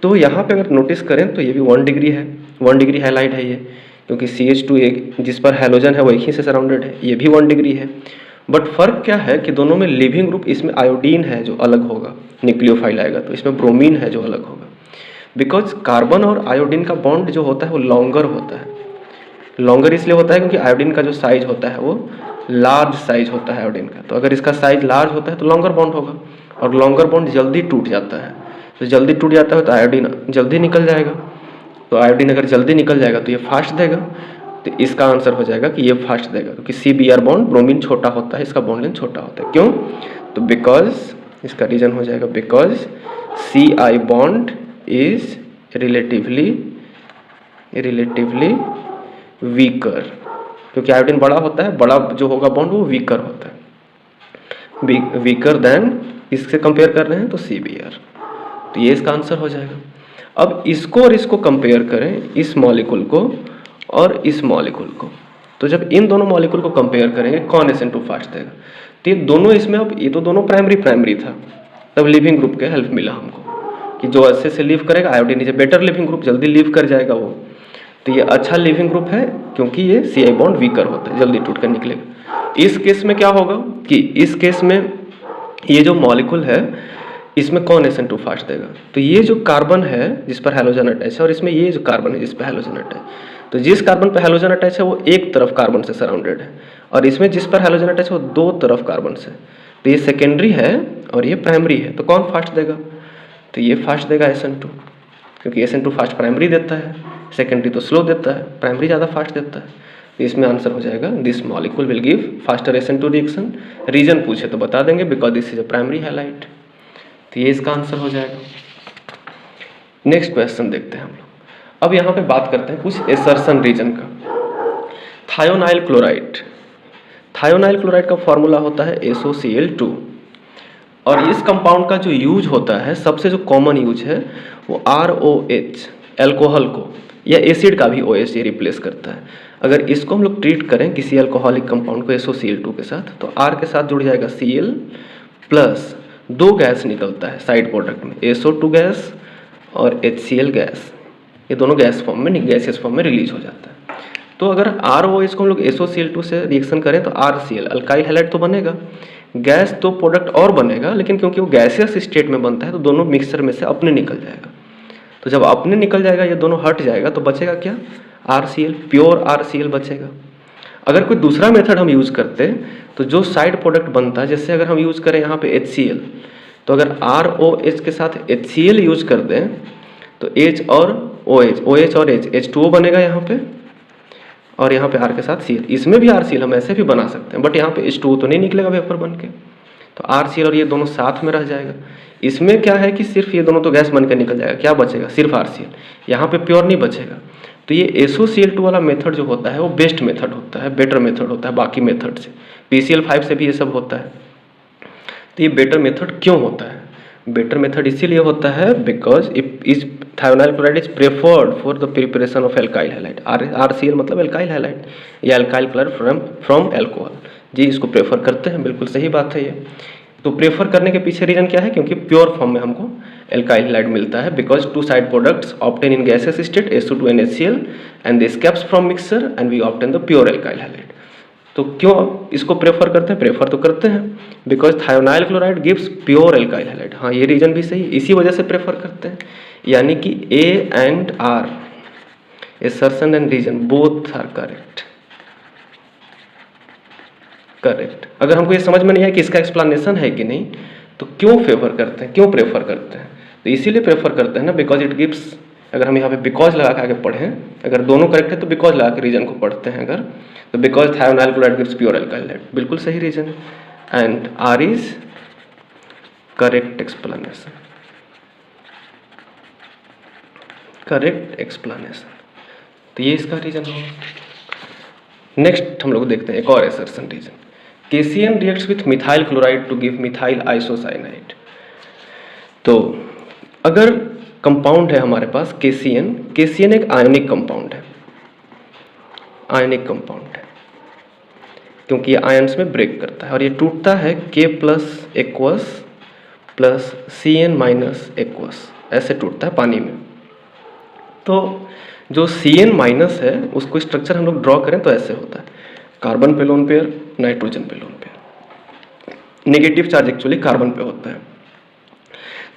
Speaker 1: तो यहाँ पे अगर नोटिस करें तो ये भी 1 डिग्री है, 1 डिग्री हैलाइड है ये, क्योंकि CH2 एक जिस पर हैलोजन है वो एक ही से सराउंडेड है, ये भी 1 डिग्री है। बट फर्क क्या है कि दोनों में लिविंग ग्रुप, इसमें आयोडीन है जो अलग होगा, न्यूक्लियोफाइल आएगा, तो इसमें ब्रोमीन है जो अलग होगा। बिकॉज कार्बन और आयोडीन का बॉन्ड जो होता है वो लॉन्गर होता है। लॉन्गर इसलिए होता है क्योंकि आयोडीन का जो साइज होता है वो लार्ज साइज होता है आयोडीन का, तो अगर इसका साइज लार्ज होता है तो लॉन्गर बॉन्ड होगा, और लॉन्गर बॉन्ड जल्दी टूट जाता है, तो जल्दी टूट जाता है तो आयोडीन जल्दी निकल जाएगा, तो आयोडीन अगर जल्दी निकल जाएगा तो ये फास्ट देगा। तो इसका आंसर हो जाएगा कि ये फास्ट देगा, क्योंकि CBr बॉन्ड ब्रोमीन छोटा होता है, इसका बॉन्ड लेंथ छोटा होता है। क्यों? तो बिकॉज, इसका रीजन हो जाएगा because Ci bond is relatively weaker, क्योंकि आयोडीन बड़ा होता है, बड़ा जो होगा बॉन्ड वो वीकर होता है, वीकर देन, इससे कंपेयर कर रहे हैं तो CBr, तो ये इसका आंसर हो जाएगा। अब इसको और इसको कंपेयर करें, इस मॉलिक्यूल को और इस मॉलिक्यूल को, तो जब इन दोनों मॉलिक्यूल को कंपेयर करेंगे कौन SN2 फास्ट देगा, तो ये दोनों इसमें, अब ये तो दोनों प्राइमरी था, तब लिविंग ग्रुप के हेल्प मिला हमको कि जो अच्छे से लीव करेगा, iodine is a better leaving group, जल्दी लीव कर जाएगा वो, तो ये अच्छा लिविंग ग्रुप है क्योंकि ये CI बॉन्ड वीकर होता है, जल्दी टूट कर निकलेगा। इस केस में क्या होगा कि इस केस में ये जो मॉलिक्यूल है इसमें कौन SN2 फास्ट देगा, तो ये जो कार्बन है जिस पर हैलोजन अटैच है और इसमें ये जो कार्बन है जिस पर हैलोजन अटैच है, तो जिस कार्बन पर हैलोजन अटैच है वो एक तरफ कार्बन से सराउंडेड है और इसमें जिस पर हैलोजन अटैच है वो दो तरफ कार्बन से, तो ये सेकेंडरी है और ये प्राइमरी है, तो कौन फास्ट देगा, तो ये फास्ट देगा SN2, क्योंकि SN2 फास्ट प्राइमरी देता है, सेकेंडरी तो स्लो देता है, प्राइमरी ज़्यादा फास्ट देता है। तो इसमें आंसर हो जाएगा this molecule will give faster SN2 reaction. Reason पूछे तो बता देंगे because this is a primary halide, तो ये इसका आंसर हो जाएगा। नेक्स्ट क्वेश्चन देखते हैं हम लोग। अब यहाँ पे बात करते हैं कुछ एसर्शन रीजन का। थायोनाइल क्लोराइड, थायोनाइल क्लोराइड का फॉर्मूला होता है SOCl2 और इस कंपाउंड का जो यूज होता है, सबसे जो कॉमन यूज है वो ROH, एल्कोहल को या एसिड का भी OH ये रिप्लेस करता है। अगर इसको हम लोग ट्रीट करें किसी एल्कोहलिक कंपाउंड को SOCl2 के साथ, तो R के साथ जुड़ जाएगा Cl प्लस दो गैस निकलता है साइड प्रोडक्ट में, SO2 गैस और HCl गैस, ये दोनों गैस फॉर्म में, गैसियस फॉर्म में रिलीज हो जाता है। तो अगर ROH को हम लोग SOCl2 से रिएक्शन करें तो RCl अल्काइल हैलाइड तो बनेगा, गैस तो प्रोडक्ट और बनेगा, लेकिन क्योंकि वो गैसियस स्टेट में बनता है तो दोनों मिक्सचर में से अपने निकल जाएगा। तो जब अपने निकल जाएगा ये दोनों हट जाएगा तो बचेगा क्या, RCl, प्योर RCl बचेगा। अगर कोई दूसरा मेथड हम यूज़ करते तो जो साइड प्रोडक्ट बनता है, जैसे अगर हम यूज़ करें यहाँ पे HCl, तो अगर ROH के साथ HCl यूज कर दें तो H और OH और H2O बनेगा यहाँ पे, और यहाँ पे R के साथ Cl, इसमें भी RCl हम ऐसे भी बना सकते हैं, बट यहाँ पे H2O तो नहीं निकलेगा वेपर बन के, तो RCl और ये दोनों साथ में रह जाएगा। इसमें क्या है कि सिर्फ ये दोनों तो गैस बन के निकल जाएगा, क्या बचेगा, सिर्फ RCl, यहाँ पे प्योर नहीं बचेगा। तो ये SOCl2 वाला मेथड जो होता है वो बेस्ट मेथड होता है, बेटर मेथड होता है बाकी मेथड से, PCl5 से भी ये सब होता है। तो ये बेटर मेथड क्यों होता है, बेटर मेथड इसीलिए होता है बिकॉज इस thionyl chloride is preferred for the preparation of alkyl halide, RCl मतलब एल्काइल हैलाइड या एल्काइल क्लोराइड फ्रॉम एल्कोहल, जी इसको प्रेफर करते हैं, बिल्कुल सही बात है ये। तो प्रेफर करने के पीछे रीजन क्या है, क्योंकि प्योर फॉर्म में हमको एल्काइल हैलाइड मिलता है, because two side products obtain in gaseous state SO2 and HCl and they escapes from mixture and we obtain the pure alkyl halide. तो क्यों इसको प्रेफर करते हैं, प्रेफर तो करते हैं because thionyl chloride gives pure alkyl halide, हाँ ये रीजन भी सही, इसी वजह से प्रेफर करते हैं। यानी कि A and R, assertion and reason both are correct। अगर हमको ये समझ में नहीं आया कि इसका एक्सप्लेनेशन है कि नहीं, तो क्यों फेवर करते हैं, क्यों प्रेफर करते हैं, तो इसीलिए प्रेफर करते हैं ना बिकॉज इट गिव्स, अगर हम यहाँ पे बिकॉज लगा के आगे पढ़ें, अगर दोनों करेक्ट है तो बिकॉज लगा के रीजन को पढ़ते हैं, अगर तो because thionyl chloride gives pure alkyl halide, बिल्कुल सही रीजन है, and R is correct explanation, correct explanation, तो ये इसका रीजन होगा। नेक्स्ट हम लोग देखते हैं एक और assertion reason, KCN reacts with methyl chloride to give methyl isocyanide. तो अगर कंपाउंड है हमारे पास KCN एक आयनिक कंपाउंड है, आयनिक कंपाउंड है क्योंकि ये आयन्स में ब्रेक करता है और ये टूटता है K plus aqueous plus CN minus aqueous, ऐसे टूटता है पानी में। तो जो CN माइनस है उसको स्ट्रक्चर हम लोग ड्रॉ करें तो ऐसे होता है, कार्बन पे लोन पेयर, नाइट्रोजन पे loan pair, negative charge actually carbon पे होता है।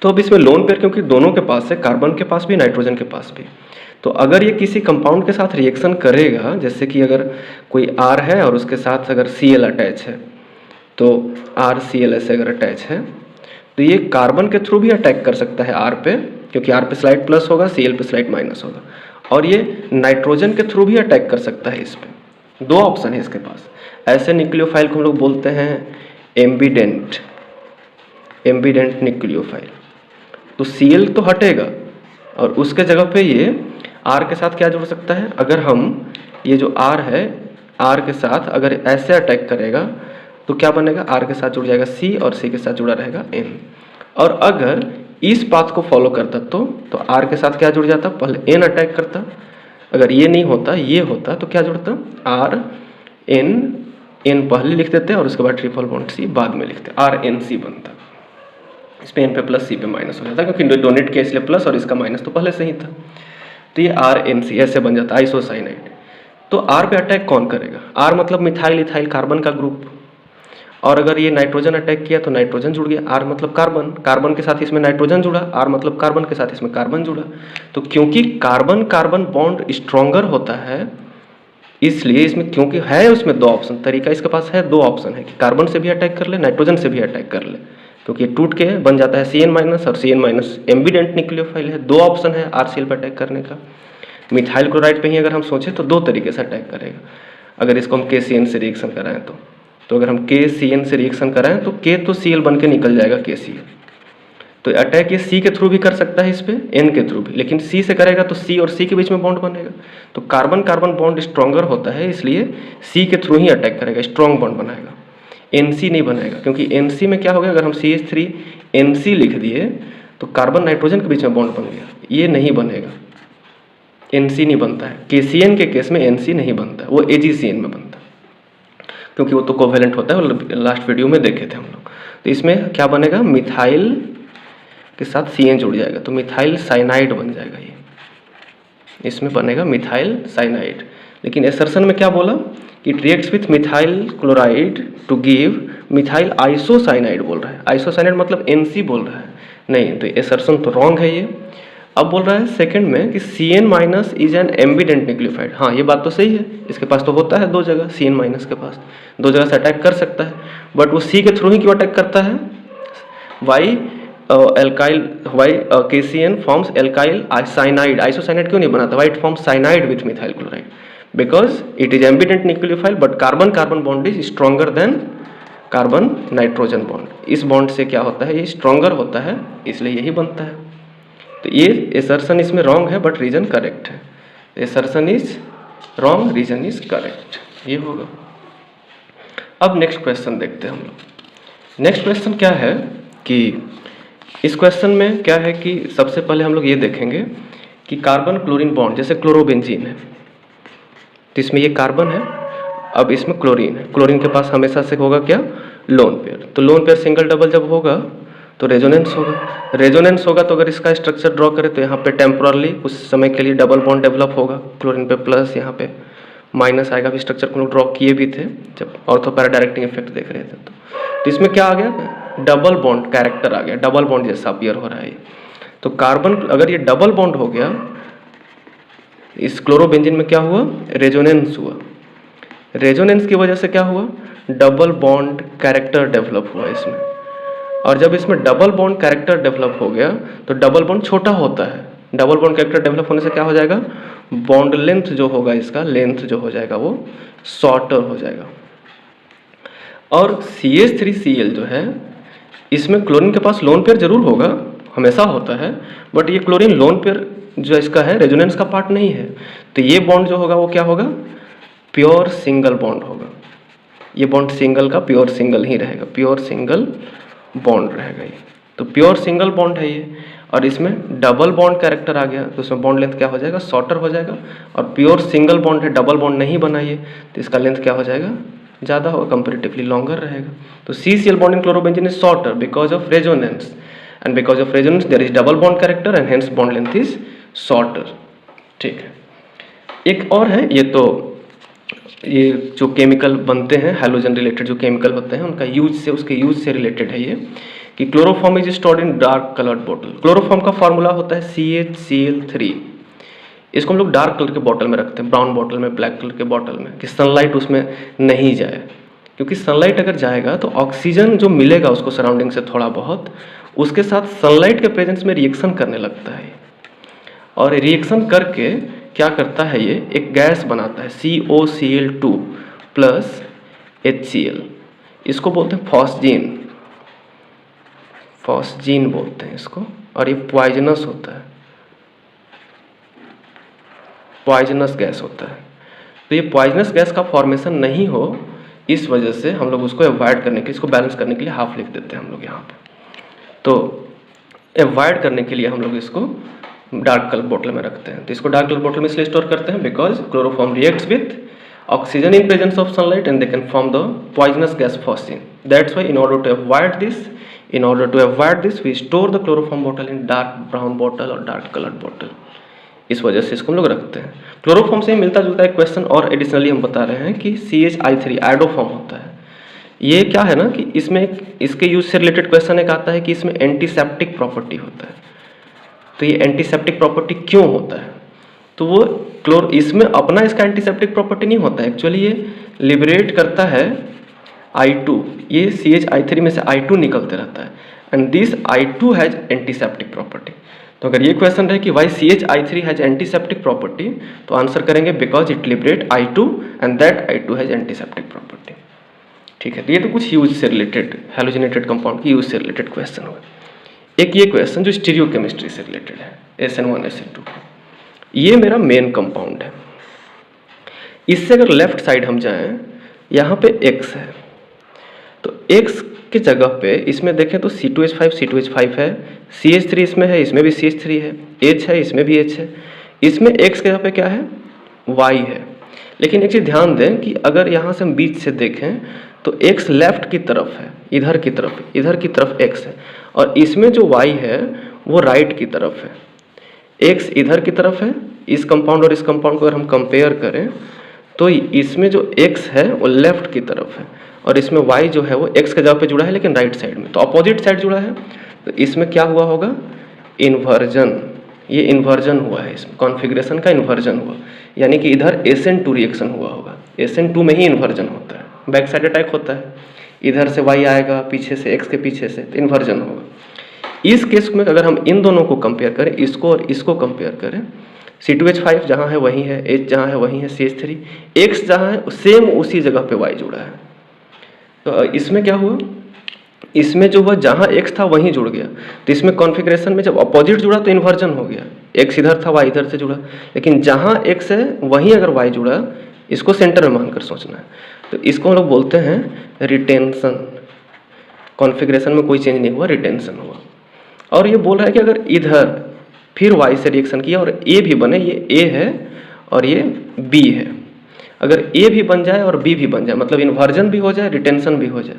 Speaker 1: तो अब इसमें लोन पेयर क्योंकि दोनों के पास है, कार्बन के पास भी नाइट्रोजन के पास भी, तो अगर ये किसी कंपाउंड के साथ रिएक्शन करेगा, जैसे कि अगर कोई R है और उसके साथ अगर Cl अटैच है, तो RCl ऐसे अगर अटैच है तो ये कार्बन के थ्रू भी अटैक कर सकता है R पे, क्योंकि R पे स्लाइड प्लस होगा, Cl पे स्लाइड माइनस होगा, और ये नाइट्रोजन के थ्रू भी अटैक कर सकता है इस पे। दो ऑप्शन है इसके पास। ऐसे न्यूक्लियोफाइल को हम लोग बोलते हैं एम्बिडेंट, एम्बिडेंट न्यूक्लियोफाइल। तो Cl तो हटेगा और उसके जगह पे ये R के साथ क्या जुड़ सकता है, अगर हम ये जो R है, R के साथ अगर ऐसे अटैक करेगा तो क्या बनेगा, R के साथ जुड़ जाएगा C और C के साथ जुड़ा रहेगा N, और अगर इस पाथ को फॉलो करता तो R के साथ क्या जुड़ जाता, पहले N अटैक करता, अगर ये नहीं होता ये होता तो क्या जुड़ता, R N पहले लिख देते और उसके बाद ट्रिपल बॉन्ड C बाद में लिखते, RNC बनता। इस पे N पे प्लस C पे माइनस हो जाता है, क्योंकि डोनेट किया इसलिए प्लस और इसका माइनस तो पहले से ही था। तो ये RNC ऐसे बन जाता है, आइसोसाइनाइड। तो R पे अटैक कौन करेगा? R मतलब मिथाइल इथाइल कार्बन का ग्रुप, और अगर ये नाइट्रोजन अटैक किया तो नाइट्रोजन जुड़ गया। R मतलब कार्बन, कार्बन के साथ इसमें नाइट्रोजन जुड़ा, R मतलब कार्बन के साथ इसमें कार्बन जुड़ा। तो क्योंकि कार्बन कार्बन बॉन्ड स्ट्रॉन्गर होता है, इसलिए इसमें, क्योंकि है उसमें दो ऑप्शन, तरीका इसके पास है, दो ऑप्शन है कि कार्बन से भी अटैक कर ले, नाइट्रोजन से भी अटैक कर ले, क्योंकि टूट के बन जाता है Cn माइनस, और Cn माइनस एम्बिडेंट न्यूक्लियोफाइल है। दो ऑप्शन है RCl पर अटैक करने का। मिथाइल क्लोराइड पे ही अगर हम सोचें तो दो तरीके से अटैक करेगा, अगर इसको हम KCN से रिएक्शन कराएं तो अगर हम KCN से रिएक्शन कराएं तो K तो Cl बन के निकल जाएगा KCl। तो अटैक ये C के थ्रू भी कर सकता है इस पर, N के थ्रू भी, लेकिन C से करेगा तो C और C के बीच में बॉन्ड बनेगा। तो कार्बन कार्बन बॉन्ड स्ट्रॉन्गर होता है, इसलिए C के थ्रू ही अटैक करेगा, स्ट्रॉन्ग बॉन्ड बनाएगा, NC नहीं बनाएगा। क्योंकि NC में क्या हो गया, अगर हम CH3 NC लिख दिए तो कार्बन नाइट्रोजन के बीच में बॉन्ड बन गया, ये नहीं बनेगा, NC नहीं बनता है। KCN के केस में NC नहीं बनता है, वो AgCN में बनता है, क्योंकि वो तो कोवेलेंट होता है, लास्ट वीडियो में देखे थे हम लोग। तो इसमें क्या बनेगा, मिथाइल के साथ CN जुड़ जाएगा तो मिथाइल साइनाइड बन जाएगा, ये इसमें बनेगा मिथाइल साइनाइड। लेकिन एसर्शन में क्या बोला कि it reacts with methyl chloride to give methyl isocyanide बोल रहा है। आइसोसाइनाइड मतलब NC बोल रहा है, नहीं, तो एसर्शन तो रॉन्ग है ये। अब बोल रहा है सेकंड में कि Cn minus is an ambident nucleophile. हाँ, ये बात तो सही है, इसके पास तो होता है दो जगह, Cn माइनस के पास दो जगह से अटैक कर सकता है, बट वो C के थ्रू ही क्यों अटैक करता है? Why KCN forms alkyl cyanide, isocyanide क्यों नहीं बनाता? Why it forms cyanide with methyl chloride, because it is ambident nucleophile, but carbon carbon bond is stronger than carbon nitrogen bond. इस bond से क्या होता है, ये स्ट्रॉन्गर होता है, इसलिए यही बनता है। तो ये एसर्शन इसमें रॉन्ग है, बट रीजन करेक्ट है। Assertion is wrong, reason is correct, ये होगा। अब नेक्स्ट क्वेश्चन देखते हैं हम लोग। नेक्स्ट क्वेश्चन क्या है कि इस क्वेश्चन में क्या है कि सबसे पहले हम लोग ये देखेंगे कि कार्बन क्लोरीन बॉन्ड, जैसे क्लोरोबेंजीन है, तो इसमें ये कार्बन है, अब इसमें क्लोरीन है। क्लोरीन के पास हमेशा से होगा क्या, लोन पेयर। तो लोन पेयर सिंगल डबल जब होगा तो रेजोनेंस होगा। रेजोनेंस होगा तो अगर इसका स्ट्रक्चर ड्रॉ करें तो यहाँ पे टेम्पोरली कुछ समय के लिए डबल बॉन्ड डेवलप होगा, क्लोरीन पे प्लस, यहाँ पे माइनस आएगा। भी स्ट्रक्चर को लोग ड्रॉ किए भी थे जब ऑर्थो पैरा डायरेक्टिंग इफेक्ट देख रहे थे। तो इसमें क्या आ गया, डबल बॉन्ड कैरेक्टर आ गया, डबल बॉन्ड जैसा अपीयर हो रहा है। तो कार्बन अगर ये डबल बॉन्ड हो गया, इस क्लोरोबेंजीन में क्या हुआ, रेजोनेंस हुआ। रेजोनेंस की वजह से क्या हुआ, डबल बॉन्ड कैरेक्टर डेवलप हुआ इसमें। और जब इसमें डबल बॉन्ड कैरेक्टर डेवलप हो गया तो डबल बॉन्ड छोटा होता है। डबल बॉन्ड कैरेक्टर डेवलप होने से क्या हो जाएगा, बॉन्ड लेंथ जो होगा, इसका लेंथ जो हो जाएगा वो शॉर्टर हो जाएगा। और CH3Cl जो है, इसमें क्लोरीन के पास लोन पेयर जरूर होगा, हमेशा होता है, बट ये क्लोरीन लोन पेयर जो इसका है रेजोनेंस का पार्ट नहीं है। तो ये बॉन्ड जो होगा वो क्या होगा, प्योर सिंगल बॉन्ड होगा। ये बॉन्ड सिंगल का प्योर सिंगल ही रहेगा, प्योर सिंगल बॉन्ड रहेगा ये। तो प्योर सिंगल बॉन्ड है ये, और इसमें डबल बॉन्ड कैरेक्टर आ गया तो उसमें बॉन्ड लेंथ क्या हो जाएगा, शॉर्टर हो जाएगा। और प्योर सिंगल बॉन्ड है, डबल बॉन्ड नहीं बनाइए, तो इसका लेंथ क्या हो जाएगा, ज़्यादा होगा, कंपेरेटिवली लॉन्गर रहेगा। तो CCl bond in chlorobenzene is shorter because of resonance, and because of resonance there is double bond character and hence bond length is shorter. ठीक है, एक और है, ये तो ये जो केमिकल बनते हैं हैलोजन रिलेटेड जो केमिकल होते हैं उनका यूज से, उसके यूज से रिलेटेड है ये, कि chloroform is stored in dark coloured bottle. Chloroform का फॉर्मूला होता है CHCl3। इसको हम लोग डार्क कलर के बॉटल में रखते हैं, ब्राउन बॉटल में, ब्लैक कलर के बॉटल में, कि सनलाइट उसमें नहीं जाए। क्योंकि सनलाइट अगर जाएगा तो ऑक्सीजन जो मिलेगा उसको सराउंडिंग से थोड़ा बहुत, उसके साथ सनलाइट के प्रेजेंस में रिएक्शन करने लगता है, और रिएक्शन करके क्या करता है, ये एक गैस बनाता है COCl2 प्लस HCl। इसको बोलते हैं फॉस्जीन, फॉस्जीन बोलते हैं इसको, और ये पॉइजनस होता है, पॉइजनस गैस होता है। तो ये पॉइजनस गैस का फॉर्मेशन नहीं हो, इस वजह से हम लोग उसको अवॉइड करने के लिए, इसको बैलेंस करने के लिए हाफ लिख देते हैं हम लोग यहाँ पे। तो अवॉइड करने के लिए हम लोग इसको डार्क कलर बोतल में रखते हैं। तो इसको डार्क कलर बोतल में इसलिए स्टोर करते हैं because chloroform reacts with oxygen in presence of sunlight and they can form the poisonous gas phosphine. That's why in order to avoid this in order to avoid this we store the chloroform bottle in dark brown bottle और dark coloured bottle. इस वजह से इसको हम लोग रखते हैं। Chloroform से मिलता जुलता एक क्वेश्चन और एडिशनली हम बता रहे हैं कि CH3 आयोडोफॉर्म होता है। ये क्या है ना कि इसमें इसके यूज से रिलेटेड क्वेश्चन एक आता है कि इसमें एंटीसेप्टिक प्रॉपर्टी होता है। तो ये एंटीसेप्टिक प्रॉपर्टी क्यों होता है? तो वो इसमें अपना इसका एंटीसेप्टिक प्रॉपर्टी नहीं होता है, एक्चुअली ये लिबरेट करता है I2, ये CH3 में से I2 निकलते रहता है and this I2 has antiseptic property. तो अगर ये क्वेश्चन रहे कि why CH3 has antiseptic property, तो आंसर करेंगे because it liberate I2 and that I2 has antiseptic property. ठीक है, तो ये तो कुछ यूज से रिलेटेड हैलोजिनेटेड कंपाउंड की यूज से रिलेटेड क्वेश्चन हुआ। एक ये क्वेश्चन जो स्टीरियोकेमिस्ट्री से रिलेटेड है, SN1 SN2, ये मेरा मेन कंपाउंड है। इससे अगर लेफ्ट साइड हम जाएं, यहाँ पे X है, तो X के जगह पे इसमें देखें तो C2H5 है, CH3 इसमें है, इसमें भी CH3 है, H है, इसमें भी H है, इसमें X के जगह पे क्या है, Y है। लेकिन एक चीज़ ध्यान दें कि अगर यहाँ से हम बीच से देखें तो X लेफ्ट की तरफ है, इधर की तरफ X है, और इसमें जो Y है वो राइट की तरफ है। X इधर की तरफ है, इस कंपाउंड और इस कंपाउंड को अगर हम कंपेयर करें तो इसमें जो X है वो लेफ्ट की तरफ है और इसमें Y जो है वो X के जगह पे जुड़ा है लेकिन राइट साइड में, तो अपोजिट साइड जुड़ा है। तो इसमें क्या हुआ होगा, इन्वर्जन, ये इन्वर्जन हुआ है, इसमें कॉन्फ़िगरेशन का इन्वर्जन हुआ, यानी कि इधर SN2 रिएक्शन हुआ होगा। SN2 में ही इन्वर्जन होता है, बैक साइड अटैक होता है, इधर से Y आएगा पीछे से, X के पीछे से, तो इन्वर्जन होगा। इस केस में अगर हम इन दोनों को कंपेयर करें, इसको और इसको कंपेयर करें, C2H5 जहाँ है वहीं है, H जहाँ है वहीं है CH3, X जहाँ है सेम उसी जगह पे Y जुड़ा है। तो इसमें क्या हुआ, इसमें जो हुआ जहाँ X था वहीं जुड़ गया, तो इसमें कॉन्फ़िगरेशन में जब अपोजिट जुड़ा तो इन्वर्जन हो गया, X इधर था Y इधर से जुड़ा, लेकिन जहाँ X है वहीं अगर Y जुड़ा, इसको सेंटर में मानकर सोचना है। तो इसको हम लोग बोलते हैं रिटेंशन, कॉन्फ़िगरेशन में कोई चेंज नहीं हुआ, रिटेंशन हुआ। और ये बोल रहा है कि अगर इधर फिर Y से रिएक्शन किया और A भी बने, ये A है और ये B है, अगर A भी बन जाए और B भी बन जाए, मतलब इन्वर्जन भी हो जाए, रिटेंशन भी हो जाए,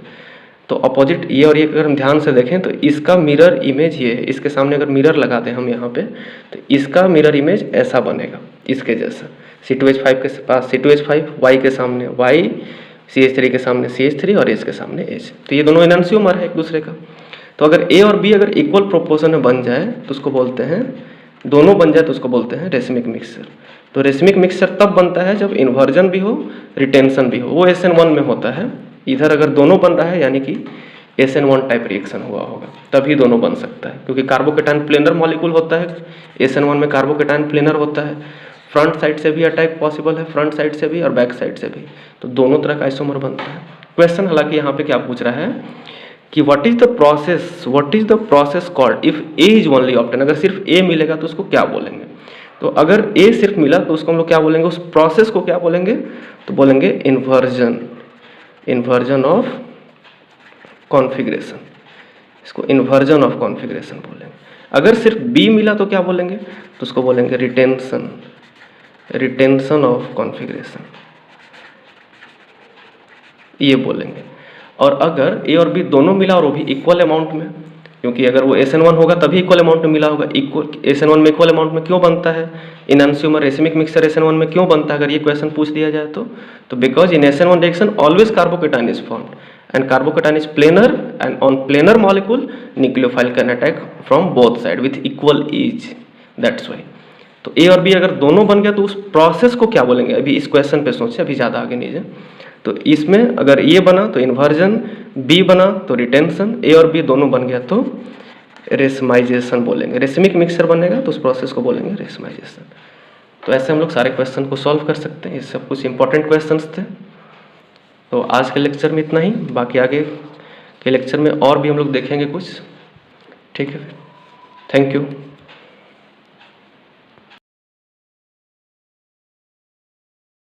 Speaker 1: तो अपोजिट ये और ये अगर हम ध्यान से देखें तो इसका मिरर इमेज ये है, इसके सामने अगर मिरर लगा दें हम यहाँ पे, तो इसका मिरर इमेज ऐसा बनेगा, इसके जैसा। C2H5 के पास C2H5, Y के सामने Y, CH3 के सामने CH3 और H के सामने H, तो ये दोनों एनहांसियोमर है एक दूसरे का। तो अगर A और B अगर इक्वल प्रोपोर्शन में बन जाए तो उसको बोलते हैं, दोनों बन जाए तो उसको बोलते हैं रेसिमिक मिक्सचर। तो रेसिमिक मिक्सचर तब बनता है जब इन्वर्जन भी हो, रिटेंशन भी हो, वो SN1 में होता है। इधर अगर दोनों बन रहा है यानी कि SN1 टाइप रिएक्शन हुआ होगा, तभी दोनों बन सकता है, क्योंकि कार्बोकेटायन प्लेनर मॉलिक्यूल होता है, SN1 में कार्बोकेटायन प्लेनर होता है, फ्रंट साइड से भी अटैक पॉसिबल है, फ्रंट साइड से भी और बैक साइड से भी, तो दोनों तरह का आइसोमर बनता है। क्वेश्चन हालांकि यहाँ पे क्या पूछ रहा है कि what is the process called if A is only obtain, अगर सिर्फ A मिलेगा तो उसको क्या बोलेंगे। तो अगर A सिर्फ मिला तो उसको हम लोग क्या बोलेंगे, उस प्रोसेस को क्या बोलेंगे, तो बोलेंगे इन्वर्जन ऑफ कॉन्फ़िगरेशन, इसको इन्वर्जन ऑफ कॉन्फ़िगरेशन बोलेंगे। अगर सिर्फ B मिला तो क्या बोलेंगे, तो उसको बोलेंगे रिटेंशन ऑफ कॉन्फ़िगरेशन, ये बोलेंगे। और अगर A और B दोनों मिला और वो भी इक्वल अमाउंट में, क्योंकि अगर वो SN1 होगा तभी इक्वल अमाउंट में मिला होगा, SN1 में इक्वल अमाउंट में क्यों बनता है, इनहांसियोमर रेसिमिक मिक्सचर SN1 में क्यों बनता है, अगर ये क्वेश्चन पूछ दिया जाए तो because in SN1 reaction always carbocation is formed and carbocation is planar and on planar molecule nucleophile can attack from both side with equal ease, that's why. तो A और B अगर दोनों बन गया तो उस प्रोसेस को क्या बोलेंगे, अभी इस क्वेश्चन पे सोचें, अभी ज़्यादा आगे नहीं जाए। तो इसमें अगर ये बना तो इन्वर्जन, B बना तो रिटेंशन, A और B दोनों बन गया तो रेसमाइजेशन बोलेंगे। रेसिमिक मिक्सचर बनेगा तो उस प्रोसेस को बोलेंगे रेसमाइजेशन। तो ऐसे हम लोग सारे क्वेश्चन को सॉल्व कर सकते हैं, ये सब कुछ इंपॉर्टेंट क्वेश्चंस थे। तो आज के लेक्चर में इतना ही, बाकी आगे के लेक्चर में और भी हम लोग देखेंगे कुछ, ठीक है, थैंक यू।